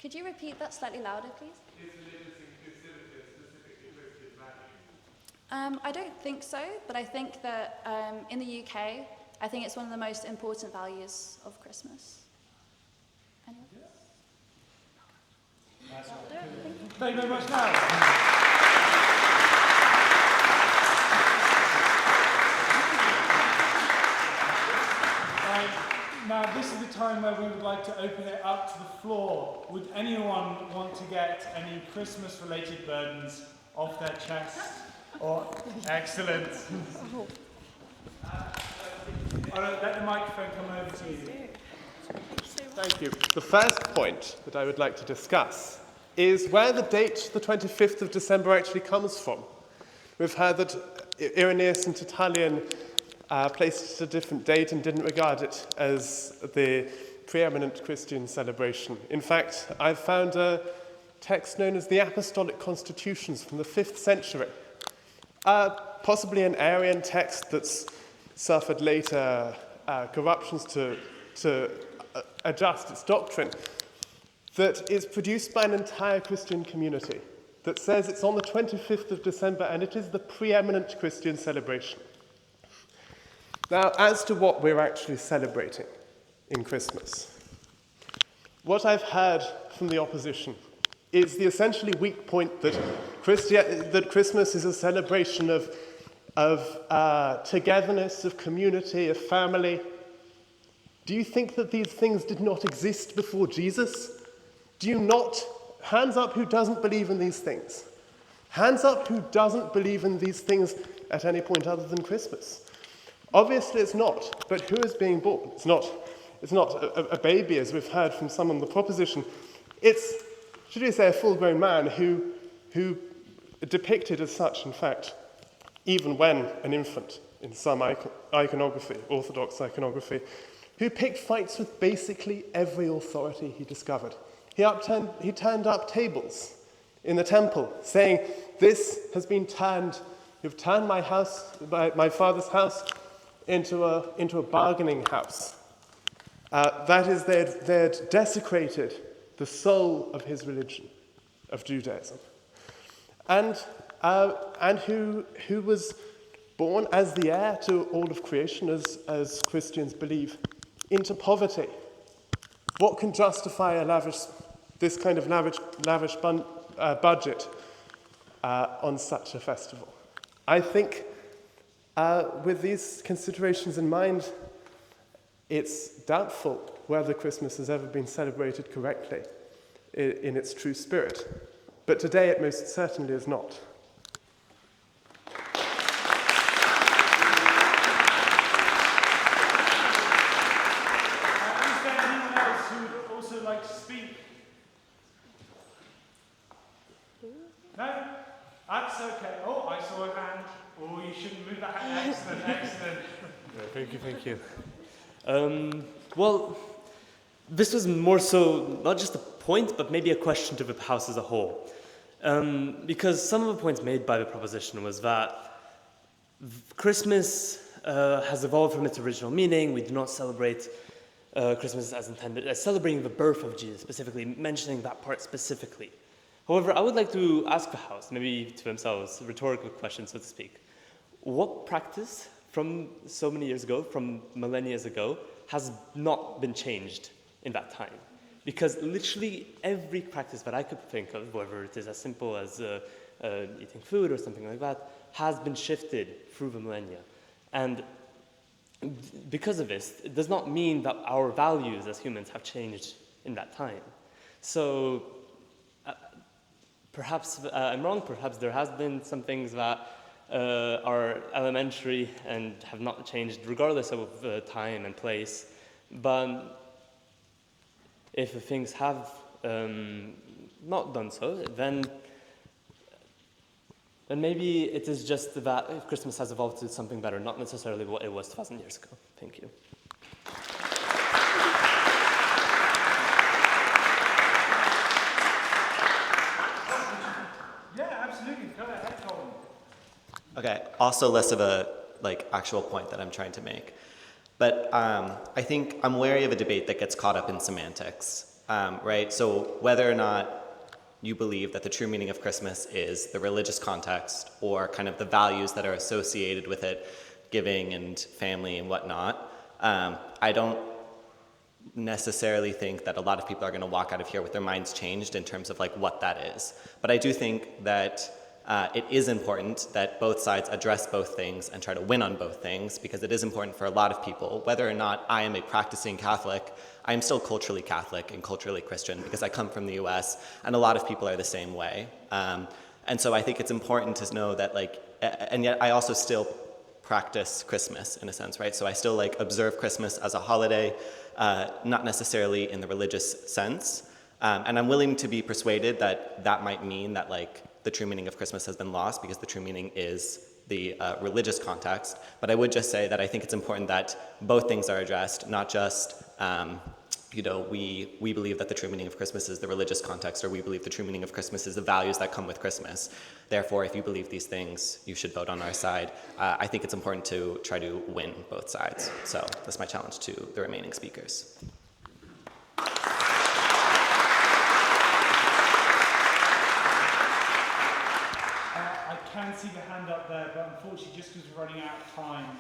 F: Could you repeat that slightly louder, please? I don't think so, but I think that in the UK, I think it's one of the most important values of Christmas. Anyone?
B: Thank you very much now. Now, this is the time where we would like to open it up to the floor. Would anyone want to get any Christmas-related burdens off their chest? Or excellent. Let the microphone come over to you.
G: Thank you. The first point that I would like to discuss is where the date, the 25th of December, actually comes from. We've heard that Irenaeus and Tertullian placed it at a different date and didn't regard it as the preeminent Christian celebration. In fact, I've found a text known as the Apostolic Constitutions from the 5th century, possibly an Arian text that's suffered later corruptions to adjust its doctrine, that is produced by an entire Christian community, that says it's on the 25th of December and it is the preeminent Christian celebration. Now, as to what we're actually celebrating in Christmas, what I've heard from the opposition is the essentially weak point that Christmas is a celebration of togetherness, of community, of family. Do you think that these things did not exist before Jesus? Do you not? Hands up who doesn't believe in these things. Hands up who doesn't believe in these things at any point other than Christmas. Obviously it's not, but who is being born? It's not a baby, as we've heard from some on the proposition. It's, should we say, a full-grown man who depicted as such, in fact, even when an infant in some iconography, Orthodox iconography, who picked fights with basically every authority he discovered. He turned up tables in the temple, saying, "This has been turned. You've turned my house, my father's house, into a bargaining house." That is, they'd desecrated the soul of his religion, of Judaism, and who was born as the heir to all of creation, as Christians believe, into poverty. What can justify this kind of lavish budget on such a festival? I think with these considerations in mind, it's doubtful whether Christmas has ever been celebrated correctly in its true spirit. But today it most certainly is not.
B: No? That's okay. Oh, I saw a hand. Oh, you shouldn't move that hand. Excellent, excellent.
H: Yeah, thank you. Well, this was more so not just a point, but maybe a question to the House as a whole. Because some of the points made by the proposition was that Christmas has evolved from its original meaning. We do not celebrate Christmas as intended, as celebrating the birth of Jesus specifically, mentioning that part specifically. However, I would like to ask the House, maybe to themselves, a rhetorical question, so to speak. What practice from so many years ago, from millennia ago, has not been changed in that time? Because literally every practice that I could think of, whether it is as simple as eating food or something like that, has been shifted through the millennia. And because of this, it does not mean that our values as humans have changed in that time. So perhaps I'm wrong, perhaps there has been some things that are elementary and have not changed regardless of time and place. But if things have not done so, then maybe it is just that Christmas has evolved to something better, not necessarily what it was 2,000 years ago. Thank you.
B: Yeah, absolutely. Go ahead, Colin.
I: Okay, also less of a actual point that I'm trying to make. But I think I'm wary of a debate that gets caught up in semantics, right? So whether or not you believe that the true meaning of Christmas is the religious context or kind of the values that are associated with it, giving and family and whatnot, I don't necessarily think that a lot of people are going to walk out of here with their minds changed in terms of what that is. But I do think that it is important that both sides address both things and try to win on both things, because it is important for a lot of people. Whether or not I am a practicing Catholic, I am still culturally Catholic and culturally Christian because I come from the US, and a lot of people are the same way. And so I think it's important to know that, and yet I also still practice Christmas in a sense, right? So I still observe Christmas as a holiday, not necessarily in the religious sense. And I'm willing to be persuaded that that might mean that the true meaning of Christmas has been lost because the true meaning is the religious context. But I would just say that I think it's important that both things are addressed, not just, we believe that the true meaning of Christmas is the religious context, or we believe the true meaning of Christmas is the values that come with Christmas. Therefore, if you believe these things, you should vote on our side. I think it's important to try to win both sides. So that's my challenge to the remaining speakers.
B: I can see the hand up there, but unfortunately, just because we're running out of time,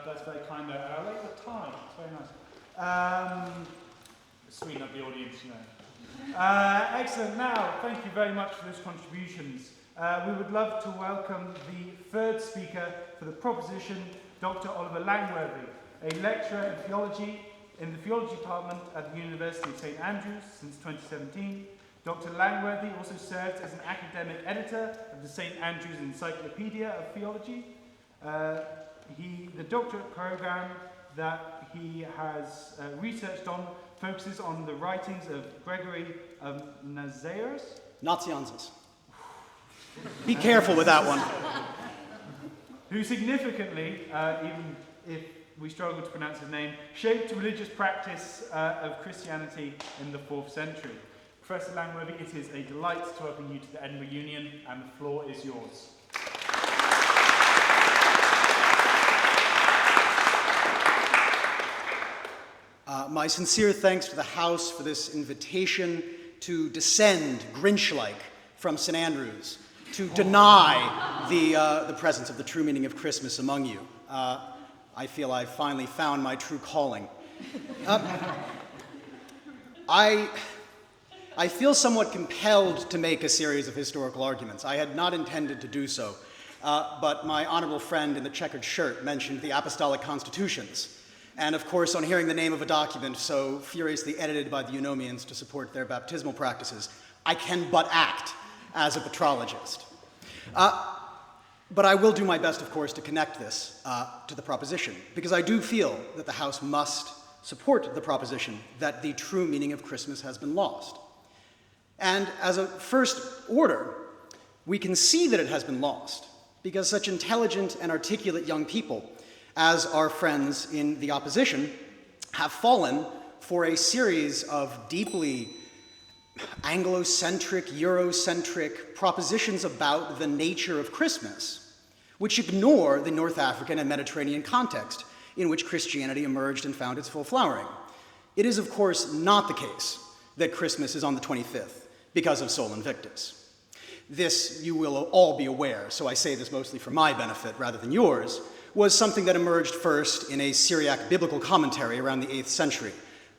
B: that's very kind of. I like the tie. It's very nice. Sweeten up the audience, Excellent. Now, thank you very much for those contributions. We would love to welcome the third speaker for the proposition, Dr. Oliver Langworthy, a lecturer in theology in the theology department at the University of St. Andrews since 2017. Dr. Langworthy also served as an academic editor of the St. Andrews Encyclopedia of Theology. The doctorate program that he has researched on focuses on the writings of Gregory of Nazianzus.
J: Nazianzus. Be careful with that one.
B: Who significantly, even if we struggle to pronounce his name, shaped religious practice of Christianity in the 4th century. Professor Langworthy, it is a delight to welcome you to the Edinburgh Union, and the floor is yours.
J: My sincere thanks to the House for this invitation to descend, Grinch-like, from St. Andrews, to deny the presence of the true meaning of Christmas among you. I feel I've finally found my true calling. I feel somewhat compelled to make a series of historical arguments. I had not intended to do so, but my honorable friend in the checkered shirt mentioned the apostolic constitutions. And of course, on hearing the name of a document so furiously edited by the Eunomians to support their baptismal practices, I can but act as a patrologist. But I will do my best, of course, to connect this to the proposition, because I do feel that the House must support the proposition that the true meaning of Christmas has been lost. And as a first order, we can see that it has been lost, because such intelligent and articulate young people as our friends in the opposition have fallen for a series of deeply Anglo-centric, Eurocentric propositions about the nature of Christmas, which ignore the North African and Mediterranean context in which Christianity emerged and found its full flowering. It is, of course, not the case that Christmas is on the 25th because of Sol Invictus. This, you will all be aware, so I say this mostly for my benefit rather than yours, was something that emerged first in a Syriac biblical commentary around the 8th century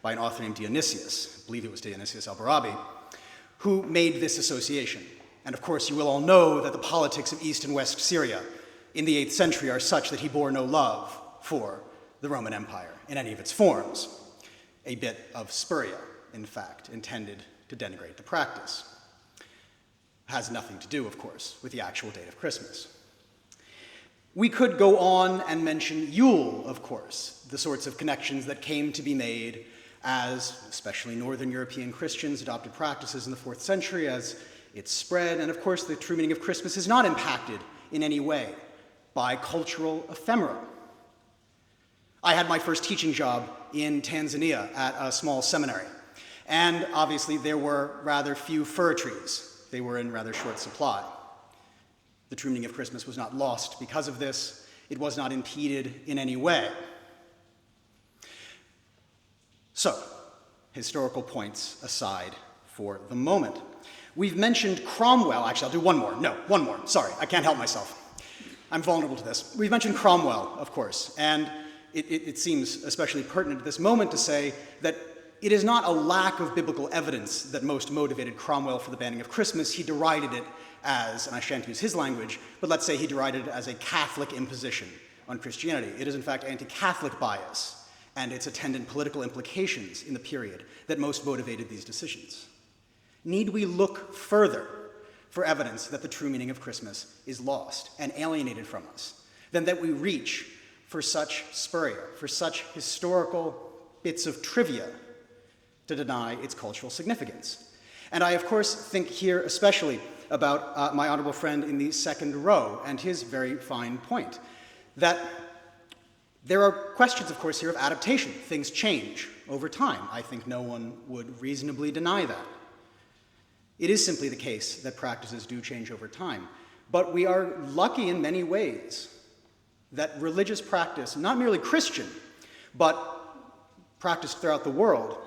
J: by an author named Dionysius, I believe it was Dionysius al-Barabi, who made this association. And of course, you will all know that the politics of East and West Syria in the 8th century are such that he bore no love for the Roman Empire in any of its forms. A bit of spuria, in fact, intended to denigrate the practice. Has nothing to do, of course, with the actual date of Christmas. We could go on and mention Yule, of course, the sorts of connections that came to be made as, especially Northern European Christians, adopted practices in the 4th century as it spread. And of course, the true meaning of Christmas is not impacted in any way by cultural ephemera. I had my first teaching job in Tanzania at a small seminary. And obviously, there were rather few fir trees. They were in rather short supply. The true meaning of Christmas was not lost because of this. It was not impeded in any way. So, historical points aside for the moment. We've mentioned Cromwell. Actually, I'll do one more. No, one more. Sorry, I can't help myself. I'm vulnerable to this. We've mentioned Cromwell, of course, and it seems especially pertinent at this moment to say that it is not a lack of biblical evidence that most motivated Cromwell for the banning of Christmas. He derided it as, and I shan't use his language, but let's say he derided it as a Catholic imposition on Christianity. It is in fact anti-Catholic bias and its attendant political implications in the period that most motivated these decisions. Need we look further for evidence that the true meaning of Christmas is lost and alienated from us than that we reach for such spuria, for such historical bits of trivia to deny its cultural significance? And I, of course, think here especially about my honorable friend in the second row and his very fine point, that there are questions, of course, here of adaptation. Things change over time. I think no one would reasonably deny that. It is simply the case that practices do change over time. But we are lucky in many ways that religious practice, not merely Christian, but practiced throughout the world,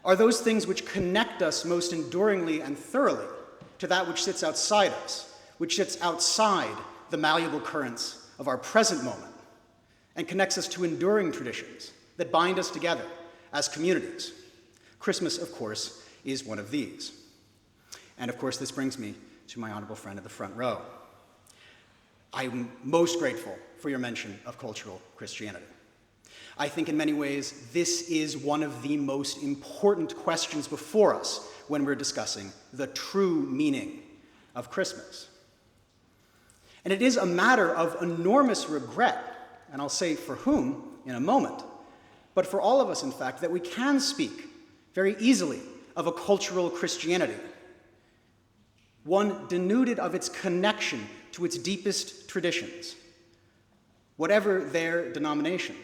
J: are those things which connect us most enduringly and thoroughly to that which sits outside us, which sits outside the malleable currents of our present moment, and connects us to enduring traditions that bind us together as communities. Christmas, of course, is one of these. And of course, this brings me to my honorable friend at the front row. I'm most grateful for your mention of cultural Christianity. I think in many ways this is one of the most important questions before us when we're discussing the true meaning of Christmas. And it is a matter of enormous regret, and I'll say for whom in a moment, but for all of us, in fact, that we can speak very easily of a cultural Christianity, one denuded of its connection to its deepest traditions, whatever their denomination.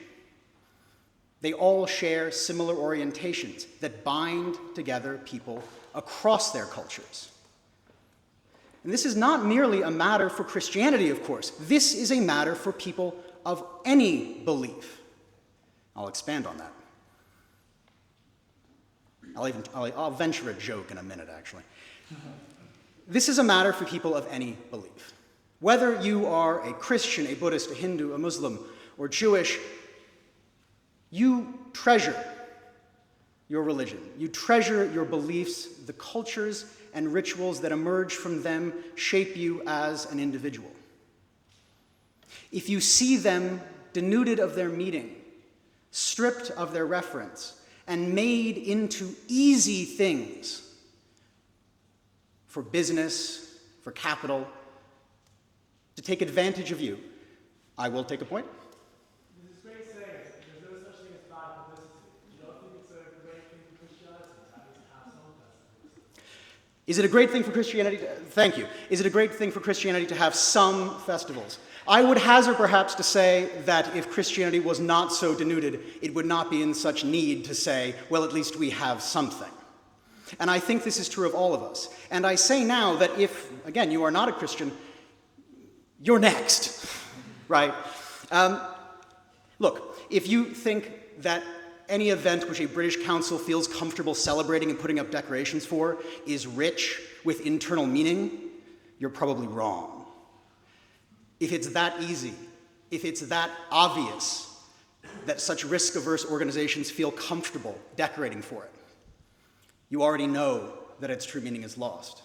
J: They all share similar orientations that bind together people across their cultures. And this is not merely a matter for Christianity, of course. This is a matter for people of any belief. I'll expand on that. I'll venture a joke in a minute, actually. This is a matter for people of any belief. Whether you are a Christian, a Buddhist, a Hindu, a Muslim, or Jewish, you treasure your religion. You treasure your beliefs. The cultures and rituals that emerge from them shape you as an individual. If you see them denuded of their meaning, stripped of their reference, and made into easy things for business, for capital, to take advantage of you, I will take a point.
B: This is great saying. There's no such thing as bad publicity. You don't think it's a great thing for Christianity to have some festivals?
J: Is it a great thing for Christianity? Thank you. Is it a great thing for Christianity to have some festivals? I would hazard perhaps to say that if Christianity was not so denuded, it would not be in such need to say, well, at least we have something. And I think this is true of all of us. And I say now that if, again, you are not a Christian, you're next, right? Look, if you think that any event which a British council feels comfortable celebrating and putting up decorations for is rich with internal meaning, you're probably wrong. If it's that easy, if it's that obvious that such risk-averse organizations feel comfortable decorating for it, you already know that its true meaning is lost.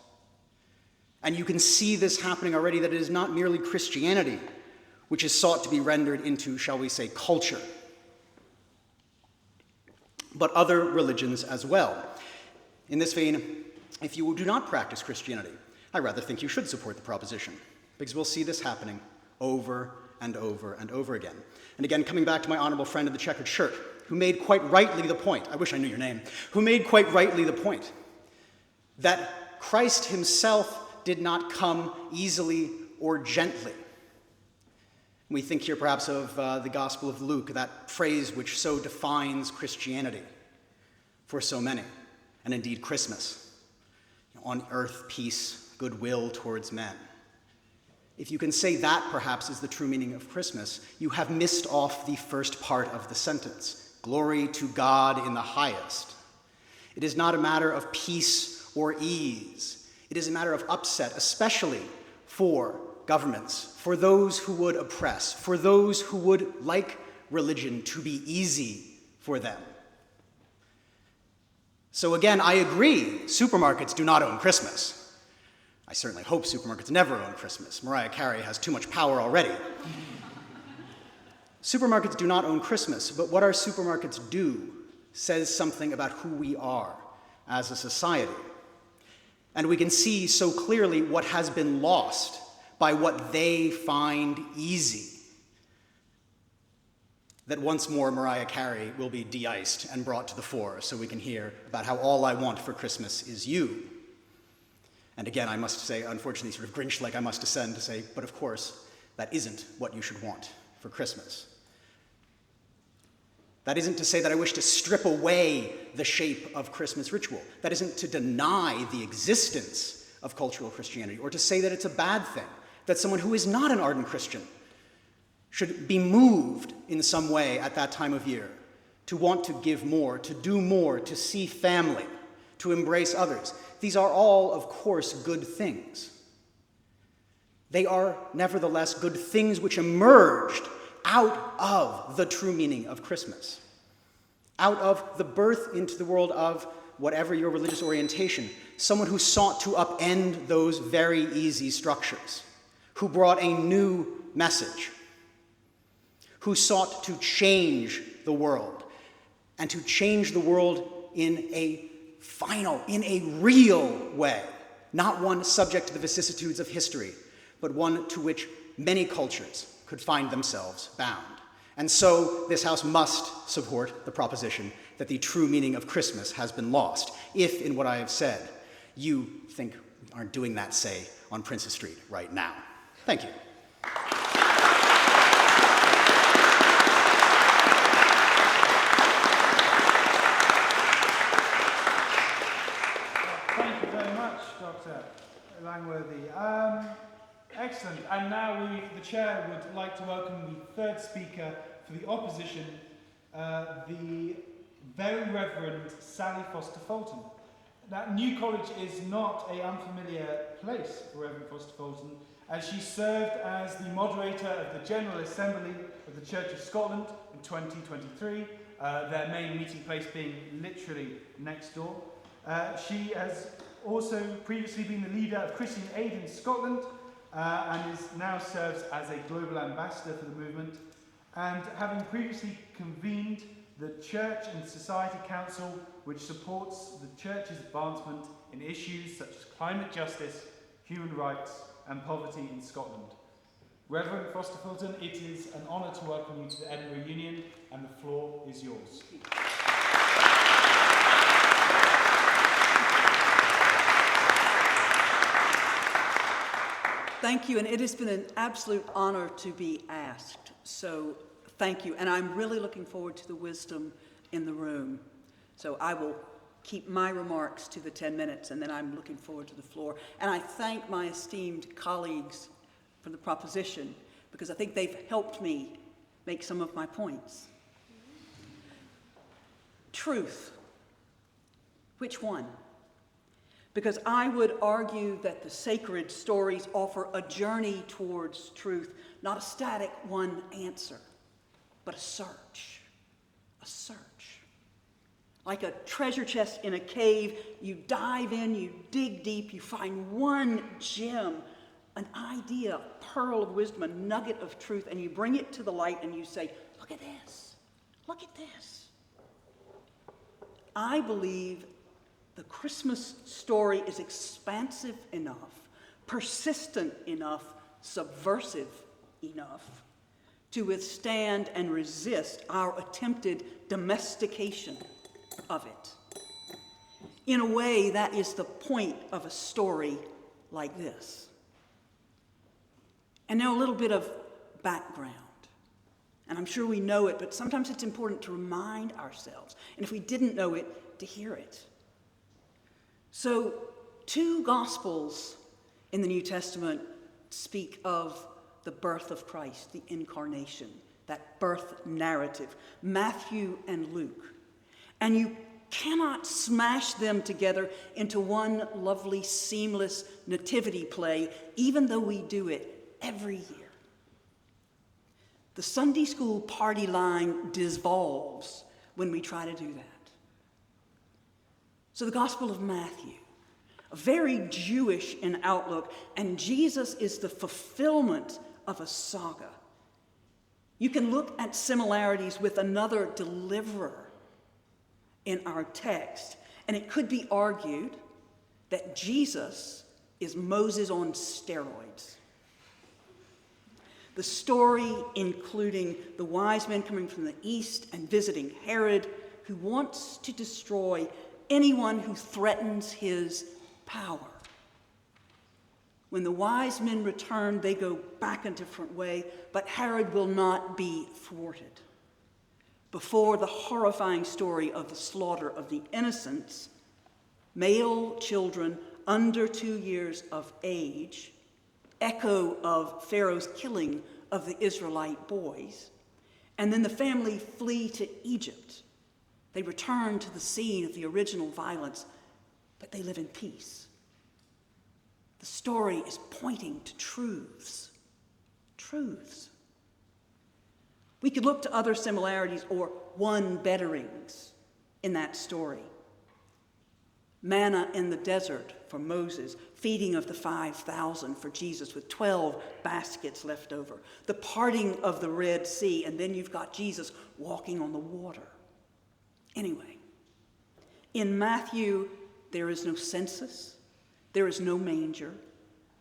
J: And you can see this happening already, that it is not merely Christianity which is sought to be rendered into, shall we say, culture, but other religions as well. In this vein, if you do not practice Christianity, I rather think you should support the proposition, because we'll see this happening over and over and over again. And again, coming back to my honorable friend in the checkered shirt, who made quite rightly the point, I wish I knew your name, who made quite rightly the point that Christ himself did not come easily or gently. We think here perhaps of the Gospel of Luke, that phrase which so defines Christianity for so many, and indeed Christmas. On earth, peace, goodwill towards men. If you can say that perhaps is the true meaning of Christmas, you have missed off the first part of the sentence. Glory to God in the highest. It is not a matter of peace or ease. It is a matter of upset, especially for governments, for those who would oppress, for those who would like religion to be easy for them. So again, I agree, supermarkets do not own Christmas. I certainly hope supermarkets never own Christmas. Mariah Carey has too much power already. Supermarkets do not own Christmas, but what our supermarkets do says something about who we are as a society. And we can see so clearly what has been lost by what they find easy, that once more Mariah Carey will be de-iced and brought to the fore so we can hear about how all I want for Christmas is you. And again, I must say, unfortunately, sort of Grinch-like, I must descend to say, but of course, that isn't what you should want for Christmas. That isn't to say that I wish to strip away the shape of Christmas ritual. That isn't to deny the existence of cultural Christianity, or to say that it's a bad thing, that someone who is not an ardent Christian should be moved in some way at that time of year to want to give more, to do more, to see family, to embrace others. These are all, of course, good things. They are, nevertheless, good things which emerged out of the true meaning of Christmas, out of the birth into the world of whatever your religious orientation, someone who sought to upend those very easy structures, who brought a new message, who sought to change the world, and to change the world in a final, in a real way, not one subject to the vicissitudes of history, but one to which many cultures could find themselves bound. And so this House must support the proposition that the true meaning of Christmas has been lost, if, in what I have said, you think we aren't doing that, say, on Princess Street right now. Thank you.
B: Thank you very much, Dr. Langworthy. Excellent. And now the chair would like to welcome the third speaker for the opposition, the Very Reverend Sally Foster Fulton. Now, New College is not an unfamiliar place for Reverend Foster Fulton, as she served as the moderator of the General Assembly of the Church of Scotland in 2023, their main meeting place being literally next door. She has also previously been the leader of Christian Aid in Scotland, and now serves as a global ambassador for the movement, and having previously convened the Church and Society Council, which supports the Church's advancement in issues such as climate justice, human rights, and poverty in Scotland. Reverend Foster Fulton, it is an honour to welcome you to the Edinburgh Union, and the floor is yours.
K: Thank you, and it has been an absolute honor to be asked. So thank you, and I'm really looking forward to the wisdom in the room. So I will keep my remarks to the 10 minutes, and then I'm looking forward to the floor. And I thank my esteemed colleagues for the proposition, because I think they've helped me make some of my points. truth. Which one? Because I would argue that the sacred stories offer a journey towards truth, not a static one answer, but a search. A search. Like a treasure chest in a cave, you dive in, you dig deep, you find one gem, an idea, a pearl of wisdom, a nugget of truth, and you bring it to the light and you say, look at this, look at this. I believe the Christmas story is expansive enough, persistent enough, subversive enough to withstand and resist our attempted domestication of it. In a way, that is the point of a story like this. And now a little bit of background. And I'm sure we know it, but sometimes it's important to remind ourselves, and if we didn't know it, to hear it. So, 2 Gospels in the New Testament speak of the birth of Christ, the incarnation, that birth narrative, Matthew and Luke. And you cannot smash them together into one lovely, seamless nativity play, even though we do it every year. The Sunday school party line dissolves when we try to do that. So the Gospel of Matthew, very Jewish in outlook, and Jesus is the fulfillment of a saga. You can look at similarities with another deliverer in our text, and it could be argued that Jesus is Moses on steroids. The story including the wise men coming from the east and visiting Herod, who wants to destroy anyone who threatens his power. When the wise men return, they go back a different way, but Herod will not be thwarted. Before the horrifying story of the slaughter of the innocents, male children under 2 years of age, echo of Pharaoh's killing of the Israelite boys, and then the family flee to Egypt. They return to the scene of the original violence, but they live in peace. The story is pointing to truths. Truths. We could look to other similarities or one-betterings in that story. Manna in the desert for Moses, feeding of the 5,000 for Jesus with 12 baskets left over, the parting of the Red Sea, and then you've got Jesus walking on the water. Anyway, in Matthew, there is no census, there is no manger,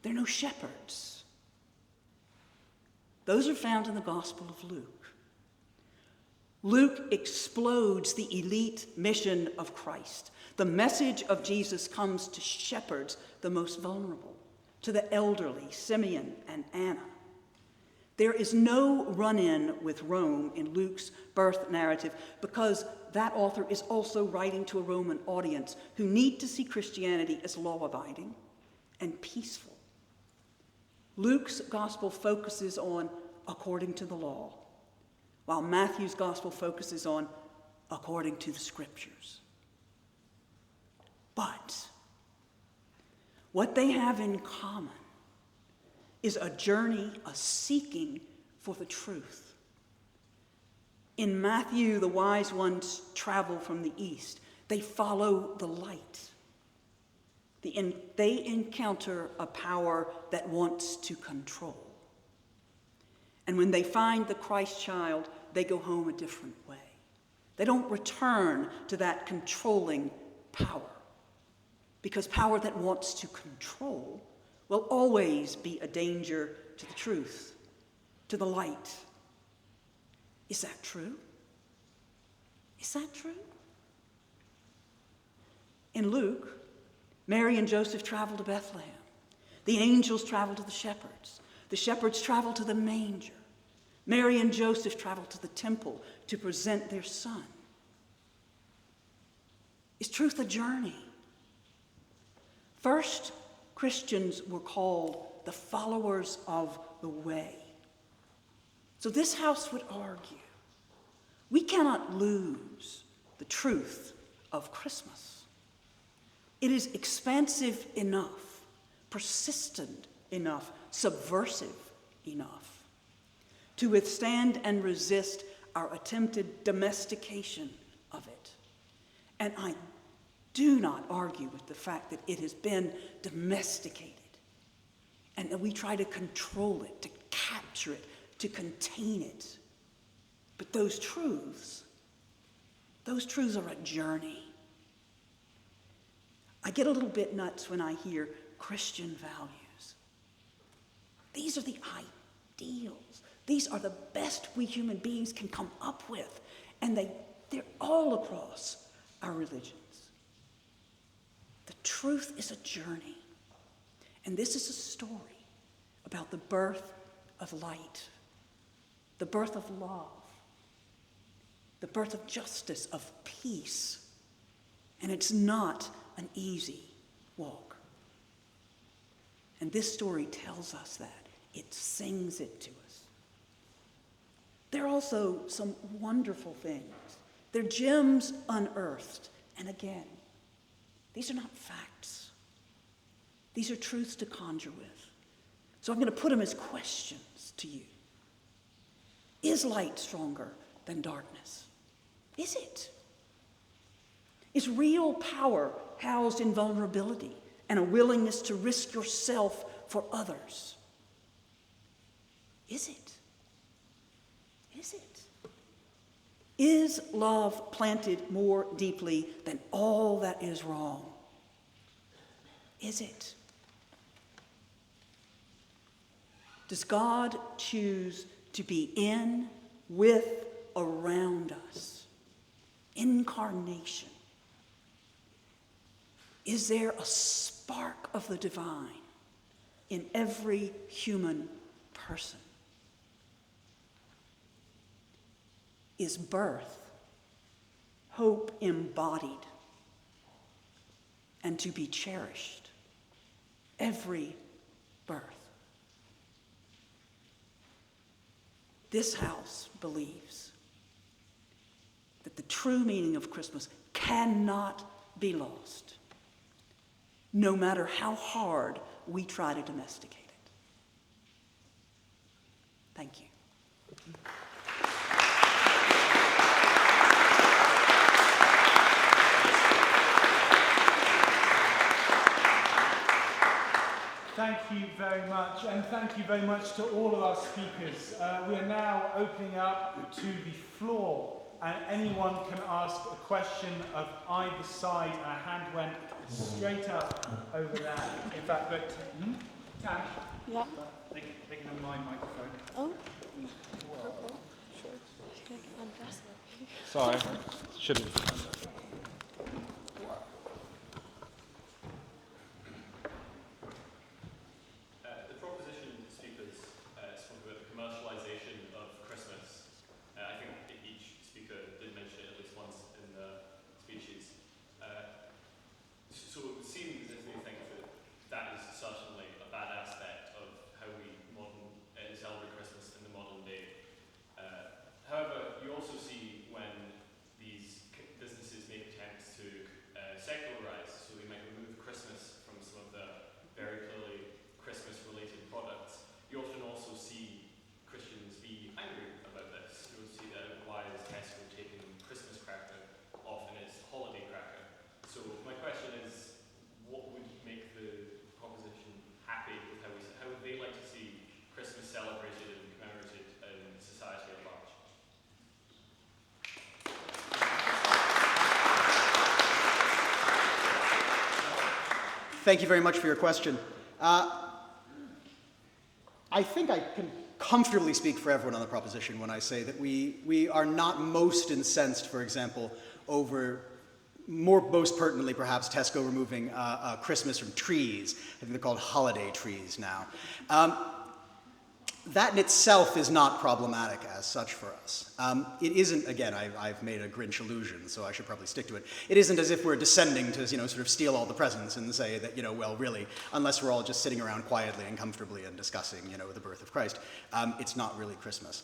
K: there are no shepherds. Those are found in the Gospel of Luke. Luke explodes the elite mission of Christ. The message of Jesus comes to shepherds, the most vulnerable, to the elderly, Simeon and Anna. There is no run-in with Rome in Luke's birth narrative because that author is also writing to a Roman audience who need to see Christianity as law-abiding and peaceful. Luke's gospel focuses on according to the law, while Matthew's gospel focuses on according to the scriptures. But what they have in common is a journey, a seeking for the truth. In Matthew, the wise ones travel from the east. They follow the light. They encounter a power that wants to control. And when they find the Christ child, they go home a different way. They don't return to that controlling power, because power that wants to control will always be a danger to the truth, to the light. Is that true? Is that true? In Luke, Mary and Joseph travel to Bethlehem. The angels travel to the shepherds. The shepherds travel to the manger. Mary and Joseph travel to the temple to present their son. Is truth a journey? First, Christians were called the followers of the way. So this house would argue, we cannot lose the truth of Christmas. It is expansive enough, persistent enough, subversive enough to withstand and resist our attempted domestication of it. And I do not argue with the fact that it has been domesticated and that we try to control it, to capture it, to contain it. But those truths are a journey. I get a little bit nuts when I hear Christian values. These are the ideals. These are the best we human beings can come up with. And they're all across our religions. The truth is a journey. And this is a story about the birth of light, the birth of love, the birth of justice, of peace. And it's not an easy walk. And this story tells us that. It sings it to us. There are also some wonderful things. They're gems unearthed. And again, these are not facts. These are truths to conjure with. So I'm going to put them as questions to you. Is light stronger than darkness? Is it? Is real power housed in vulnerability and a willingness to risk yourself for others? Is it? Is it? Is love planted more deeply than all that is wrong? Is it? Does God choose to be in, with, around us? Incarnation. Is there a spark of the divine in every human person? Is birth hope embodied and to be cherished? Every birth. This house believes that the true meaning of Christmas cannot be lost, no matter how hard we try to domesticate it. Thank you.
B: Thank you very much, and thank you very much to all of our speakers. We are now opening up to the floor, and anyone can ask a question of either side. Our hand went straight up over there. In fact, but Tash,
L: Yeah.
B: they can have my microphone.
L: Oh. Purple. Shorts.
G: Sorry, shouldn't.
J: Thank you very much for your question. I think I can comfortably speak for everyone on the proposition when I say that we are not most incensed, for example, over, most pertinently perhaps, Tesco removing Christmas from trees. I think they're called holiday trees now. That in itself is not problematic as such for us. It isn't, again, I've made a Grinch allusion, so I should probably stick to it. It isn't as if we're descending to, sort of steal all the presents and say that, well, really, unless we're all just sitting around quietly and comfortably and discussing, the birth of Christ, it's not really Christmas.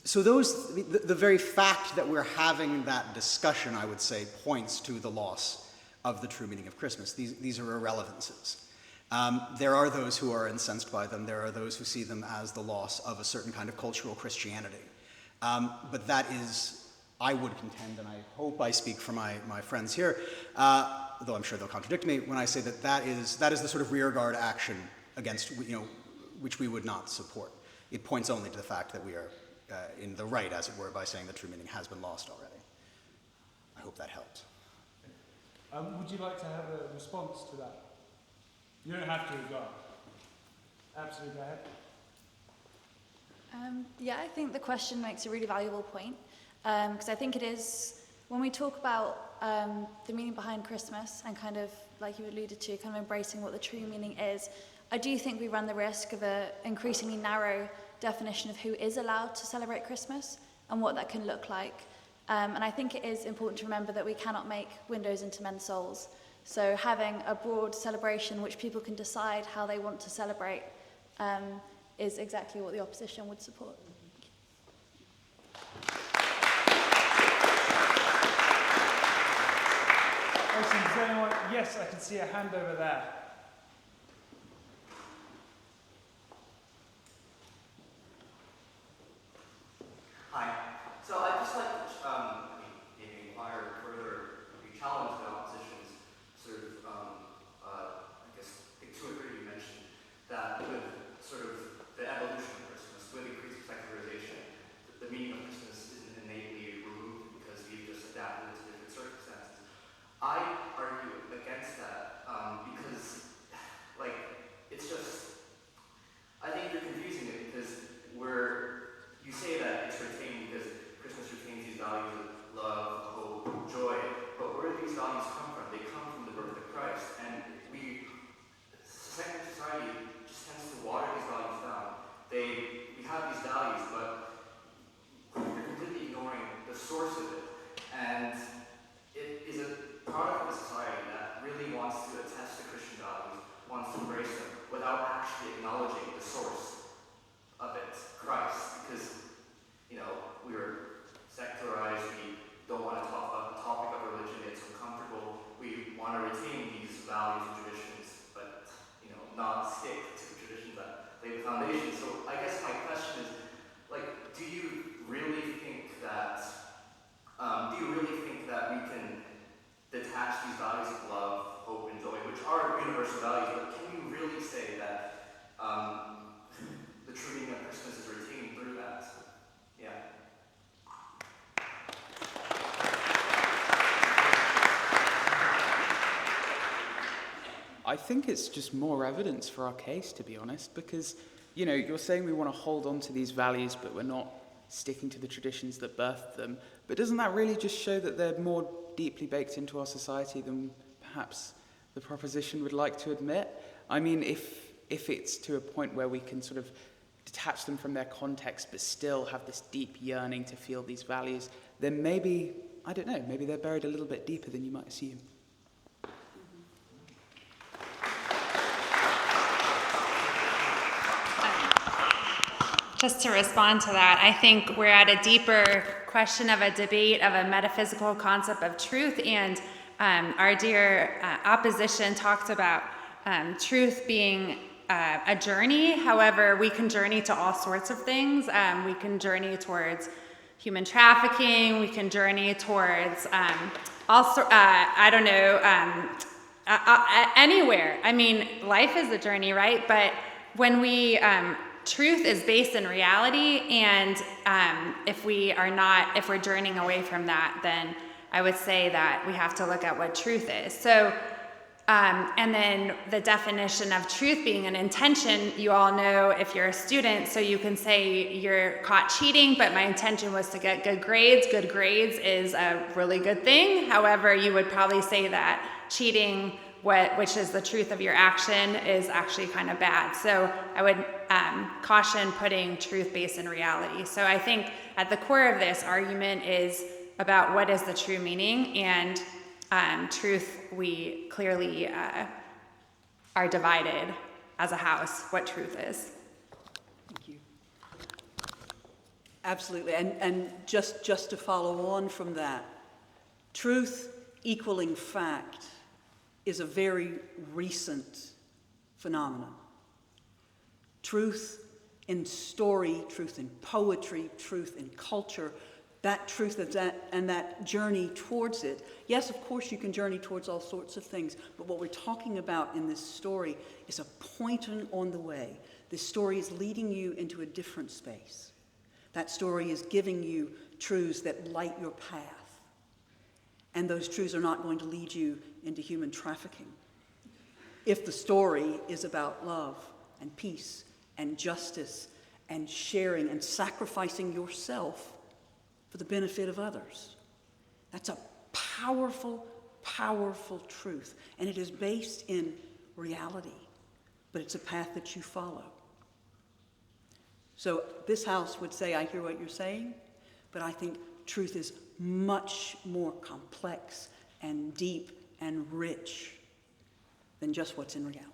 J: So the very fact that we're having that discussion, I would say, points to the loss of the true meaning of Christmas. These are irrelevances. There are those who are incensed by them. There are those who see them as the loss of a certain kind of cultural Christianity. But that is, I would contend, and I hope I speak for my friends here, though I'm sure they'll contradict me, when I say that that is the sort of rearguard action against, which we would not support. It points only to the fact that we are in the right, as it were, by saying the true meaning has been lost already. I hope that helps.
B: Would you like to have a response to that? You don't have to as well. Absolutely, go ahead.
F: Yeah, I think the question makes a really valuable point, because I think it is, when we talk about the meaning behind Christmas and kind of, like you alluded to, kind of embracing what the true meaning is, I do think we run the risk of an increasingly narrow definition of who is allowed to celebrate Christmas and what that can look like. And I think it is important to remember that we cannot make windows into men's souls. So having a broad celebration which people can decide how they want to celebrate is exactly what the opposition would support.
B: Awesome. Is there anyone? Yes, I can see a hand over there.
M: Hi. So I'd just like to maybe inquire further, maybe challenge the opposition's sort of, I guess, I think 2 or 3 you mentioned, that with sort of the evolution of Christmas, with increased secularization, the meaning of Christmas isn't innately removed because we've just adapted to different circumstances. I argue against that because, like, it's just, I think you're confusing it because you say that it's retained because Christmas retains these values of love, hope, joy, but where do these values come from? They come from the birth of Christ, and secular society just tends to water these values down. We have these values, but we're completely ignoring the source of it, and it is a product of a society that really wants to attest to Christian values, wants to embrace them, without actually acknowledging the source of it, Christ, because, we're secularized, we don't want to talk about the topic of religion, it's uncomfortable, we want to retain these values and traditions, but, not stick to the traditions that lay the foundation. So I guess my question is, do you really think that we can detach these values of love, hope, and joy, which are universal values, but can you really say that the true meaning of Christmas is retained through that? Yeah.
D: I think it's just more evidence for our case, to be honest, because, you're saying we want to hold on to these values, but we're not sticking to the traditions that birthed them. But doesn't that really just show that they're more deeply baked into our society than perhaps the proposition would like to admit? I mean, if it's to a point where we can sort of detach them from their context, but still have this deep yearning to feel these values, then maybe, I don't know, maybe they're buried a little bit deeper than you might assume.
E: Just to respond to that, I think we're at a deeper question of a debate of a metaphysical concept of truth, and our dear opposition talked about truth being a journey. However, we can journey to all sorts of things. We can journey towards human trafficking. We can journey towards anywhere. I mean, life is a journey, right? But when we truth is based in reality, and if we're journeying away from that, then I would say that we have to look at what truth is. So, and then the definition of truth being an intention, you all know if you're a student, so you can say you're caught cheating, but my intention was to get good grades. Good grades is a really good thing. However, you would probably say that cheating, which is the truth of your action, is actually kind of bad. So I would caution putting truth based in reality. So I think at the core of this argument is about what is the true meaning, and truth, we clearly are divided as a house what truth is.
K: Thank you. Absolutely. And just to follow on from that, truth equaling fact is a very recent phenomenon. Truth in story, truth in poetry, truth in culture, that truth and that journey towards it. Yes, of course you can journey towards all sorts of things, but what we're talking about in this story is a pointing on the way. This story is leading you into a different space. That story is giving you truths that light your path. And those truths are not going to lead you into human trafficking. If the story is about love and peace and justice and sharing and sacrificing yourself for the benefit of others, that's a powerful, powerful truth. And it is based in reality, but it's a path that you follow. So this house would say, I hear what you're saying, but I think truth is much more complex and deep and rich than just what's in reality.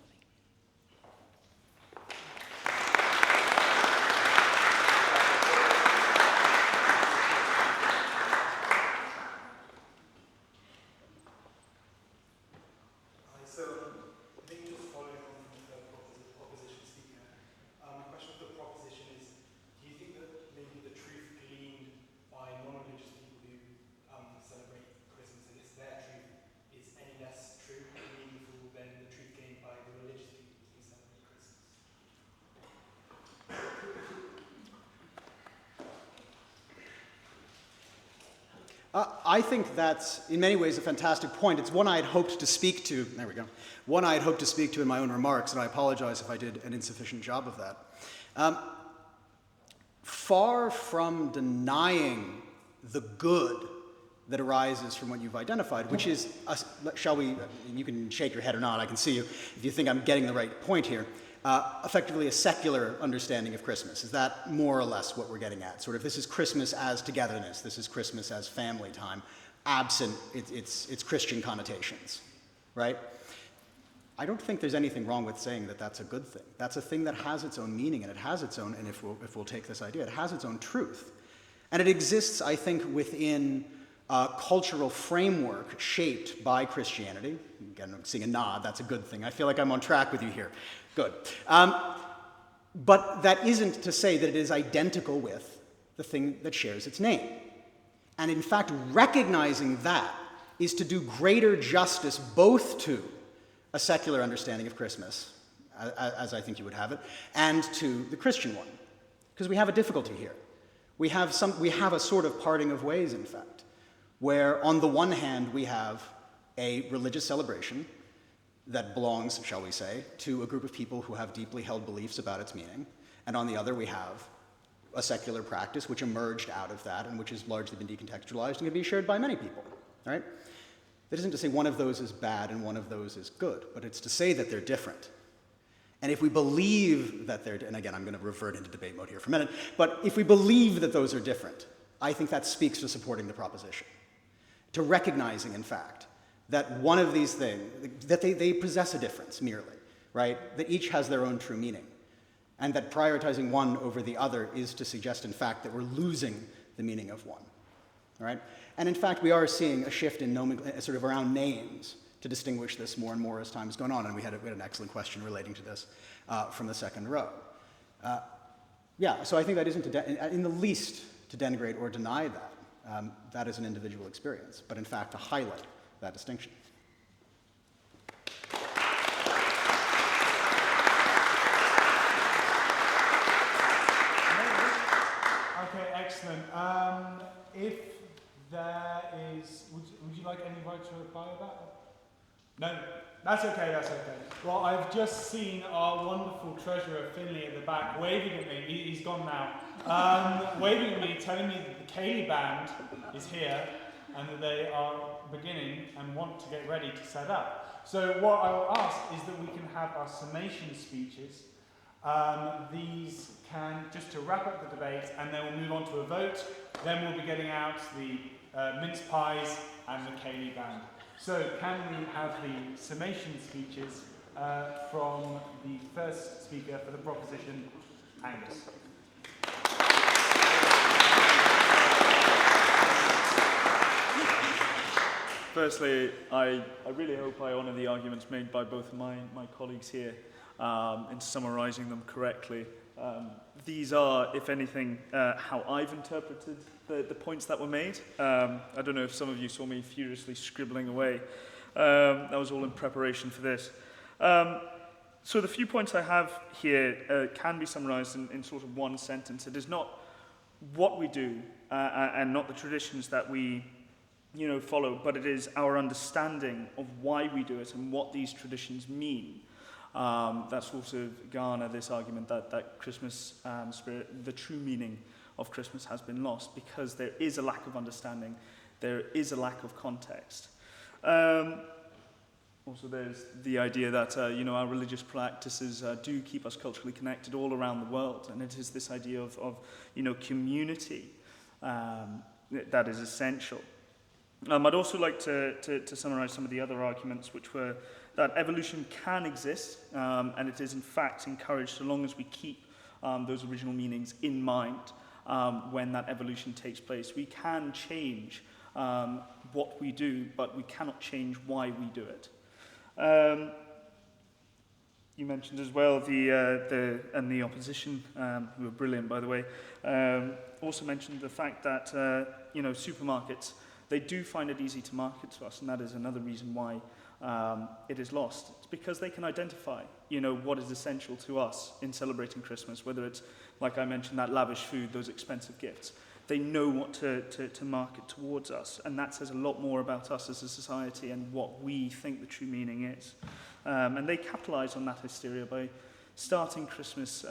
J: I think that's, in many ways, a fantastic point. It's one I had hoped to speak to, there we go, one I had hoped to speak to in my own remarks, and I apologize if I did an insufficient job of that. Far from denying the good that arises from what you've identified, which is, shall we, you can shake your head or not, I can see you, if you think I'm getting the right point here, effectively a secular understanding of Christmas. Is that more or less what we're getting at? Sort of, this is Christmas as togetherness, this is Christmas as family time, absent its Christian connotations, right? I don't think there's anything wrong with saying that that's a good thing. That's a thing that has its own meaning, and it has its own, and if we'll take this idea, it has its own truth. And it exists, I think, within a cultural framework shaped by Christianity. Again, I'm seeing a nod, that's a good thing. I feel like I'm on track with you here. Good. But that isn't to say that it is identical with the thing that shares its name. And in fact, recognizing that is to do greater justice both to a secular understanding of Christmas, as I think you would have it, and to the Christian one. Because we have a difficulty here. We have a sort of parting of ways, in fact, where on the one hand we have a religious celebration that belongs, shall we say, to a group of people who have deeply held beliefs about its meaning, and on the other we have a secular practice which emerged out of that and which has largely been decontextualized and can be shared by many people, right? That isn't to say one of those is bad and one of those is good, but it's to say that they're different. And if we believe that they're, and again, I'm going to revert into debate mode here for a minute, but if we believe that those are different, I think that speaks to supporting the proposition, to recognizing, in fact, that one of these things, that they possess a difference merely, right? That each has their own true meaning. And that prioritizing one over the other is to suggest, in fact, that we're losing the meaning of one, all right? And in fact, we are seeing a shift in sort of around names to distinguish this more and more as time has gone on. And we had an excellent question relating to this from the second row. Yeah, so I think that isn't in the least to denigrate or deny that. That is an individual experience, but in fact to highlight that distinction.
B: Okay, excellent. If there is, would you like any right to reply to that? No, that's okay, that's okay. Well, I've just seen our wonderful treasurer, Finley, at the back, waving at me. He's gone now. Waving at me, telling me that the Cayley band is here and that they are beginning and want to get ready to set up. So what I will ask is that we can have our summation speeches. These can, just to wrap up the debate, and then we'll move on to a vote. Then we'll be getting out the mince pies and the Cayley band. So can we have the summation speeches from the first speaker for the proposition, Angus?
C: Firstly, I really hope I honour the arguments made by both of my colleagues here in summarising them correctly. These are, if anything, how I've interpreted the points that were made. I don't know if some of you saw me furiously scribbling away. That was all in preparation for this. So the few points I have here can be summarised in sort of one sentence. It is not what we do and not the traditions that we follow, but it is our understanding of why we do it and what these traditions mean. That sort of garner this argument that Christmas spirit, the true meaning of Christmas has been lost because there is a lack of understanding, there is a lack of context. Also, there's the idea that our religious practices do keep us culturally connected all around the world, and it is this idea of community that is essential. I'd also like to summarise some of the other arguments, which were that evolution can exist, and it is in fact encouraged so long as we keep those original meanings in mind when that evolution takes place. We can change what we do, but we cannot change why we do it. You mentioned as well the opposition, who were brilliant, by the way, also mentioned the fact that supermarkets, they do find it easy to market to us, and that is another reason why it is lost. It's because they can identify, what is essential to us in celebrating Christmas, whether it's, like I mentioned, that lavish food, those expensive gifts. They know what to market towards us, and that says a lot more about us as a society and what we think the true meaning is. And they capitalise on that hysteria by starting Christmas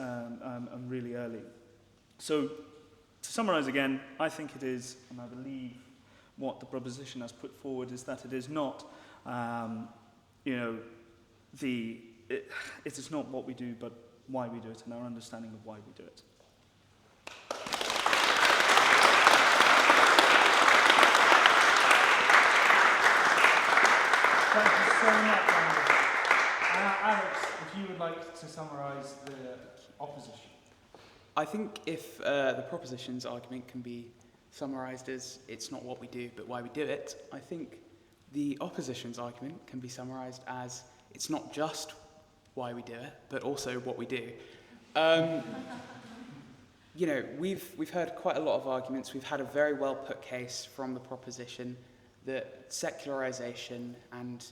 C: really early. So, to summarise again, I think it is, and I believe what the proposition has put forward is that it is not, it is not what we do, but why we do it, and our understanding of why we do it.
B: Thank you so much, Andy. Alex, if you would like to summarise the opposition.
D: I think if the proposition's argument can be summarised as it's not what we do, but why we do it, I think the opposition's argument can be summarised as it's not just why we do it, but also what we do. We've heard quite a lot of arguments. We've had a very well put case from the proposition that secularization and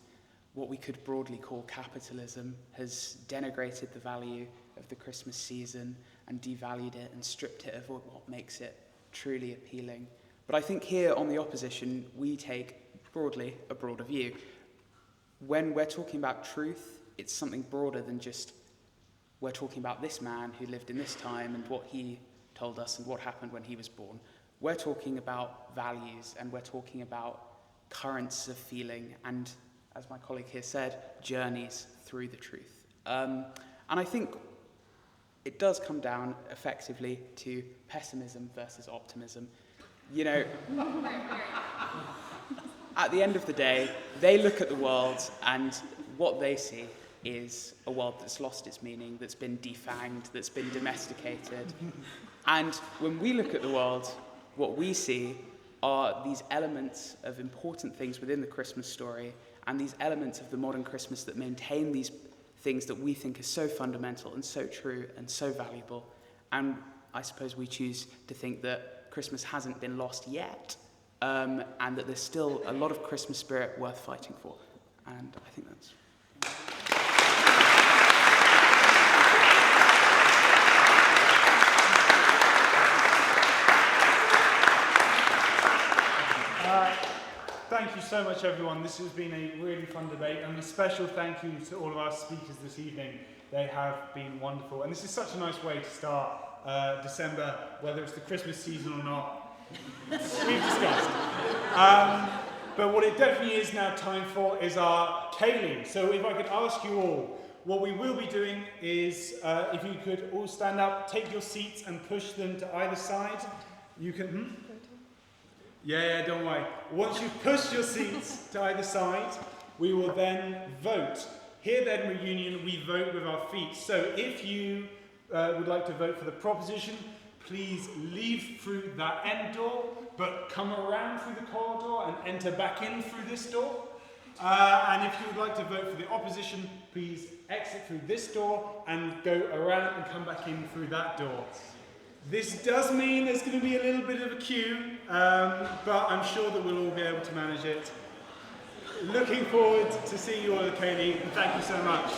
D: what we could broadly call capitalism has denigrated the value of the Christmas season and devalued it and stripped it of what makes it truly appealing. But I think here on the opposition, we take broadly a broader view. When we're talking about truth, it's something broader than just we're talking about this man who lived in this time and what he told us and what happened when he was born. We're talking about values, and we're talking about currents of feeling and, as my colleague here said, journeys through the truth. And I think it does come down effectively to pessimism versus optimism. At the end of the day, they look at the world and what they see is a world that's lost its meaning, that's been defanged, that's been domesticated. And when we look at the world, what we see are these elements of important things within the Christmas story and these elements of the modern Christmas that maintain these things that we think are so fundamental and so true and so valuable. And I suppose we choose to think that Christmas hasn't been lost yet, and that there's still a lot of Christmas spirit worth fighting for. And I think that's...
B: Thank you so much, everyone. This has been a really fun debate, and a special thank you to all of our speakers this evening. They have been wonderful, and this is such a nice way to start December, whether it's the Christmas season or not. We've discussed. But what it definitely is now time for is our Kaylee. So if I could ask you all, what we will be doing is, if you could all stand up, take your seats and push them to either side. You can... Yeah, don't worry. Once you've pushed your seats to either side, we will then vote. Here at the Edinburgh Union, we vote with our feet. So if you would like to vote for the proposition, please leave through that end door, but come around through the corridor and enter back in through this door. And if you would like to vote for the opposition, please exit through this door and go around and come back in through that door. This does mean there's going to be a little bit of a queue, but I'm sure that we'll all be able to manage it. Looking forward to seeing you all at Coney, and thank you so much.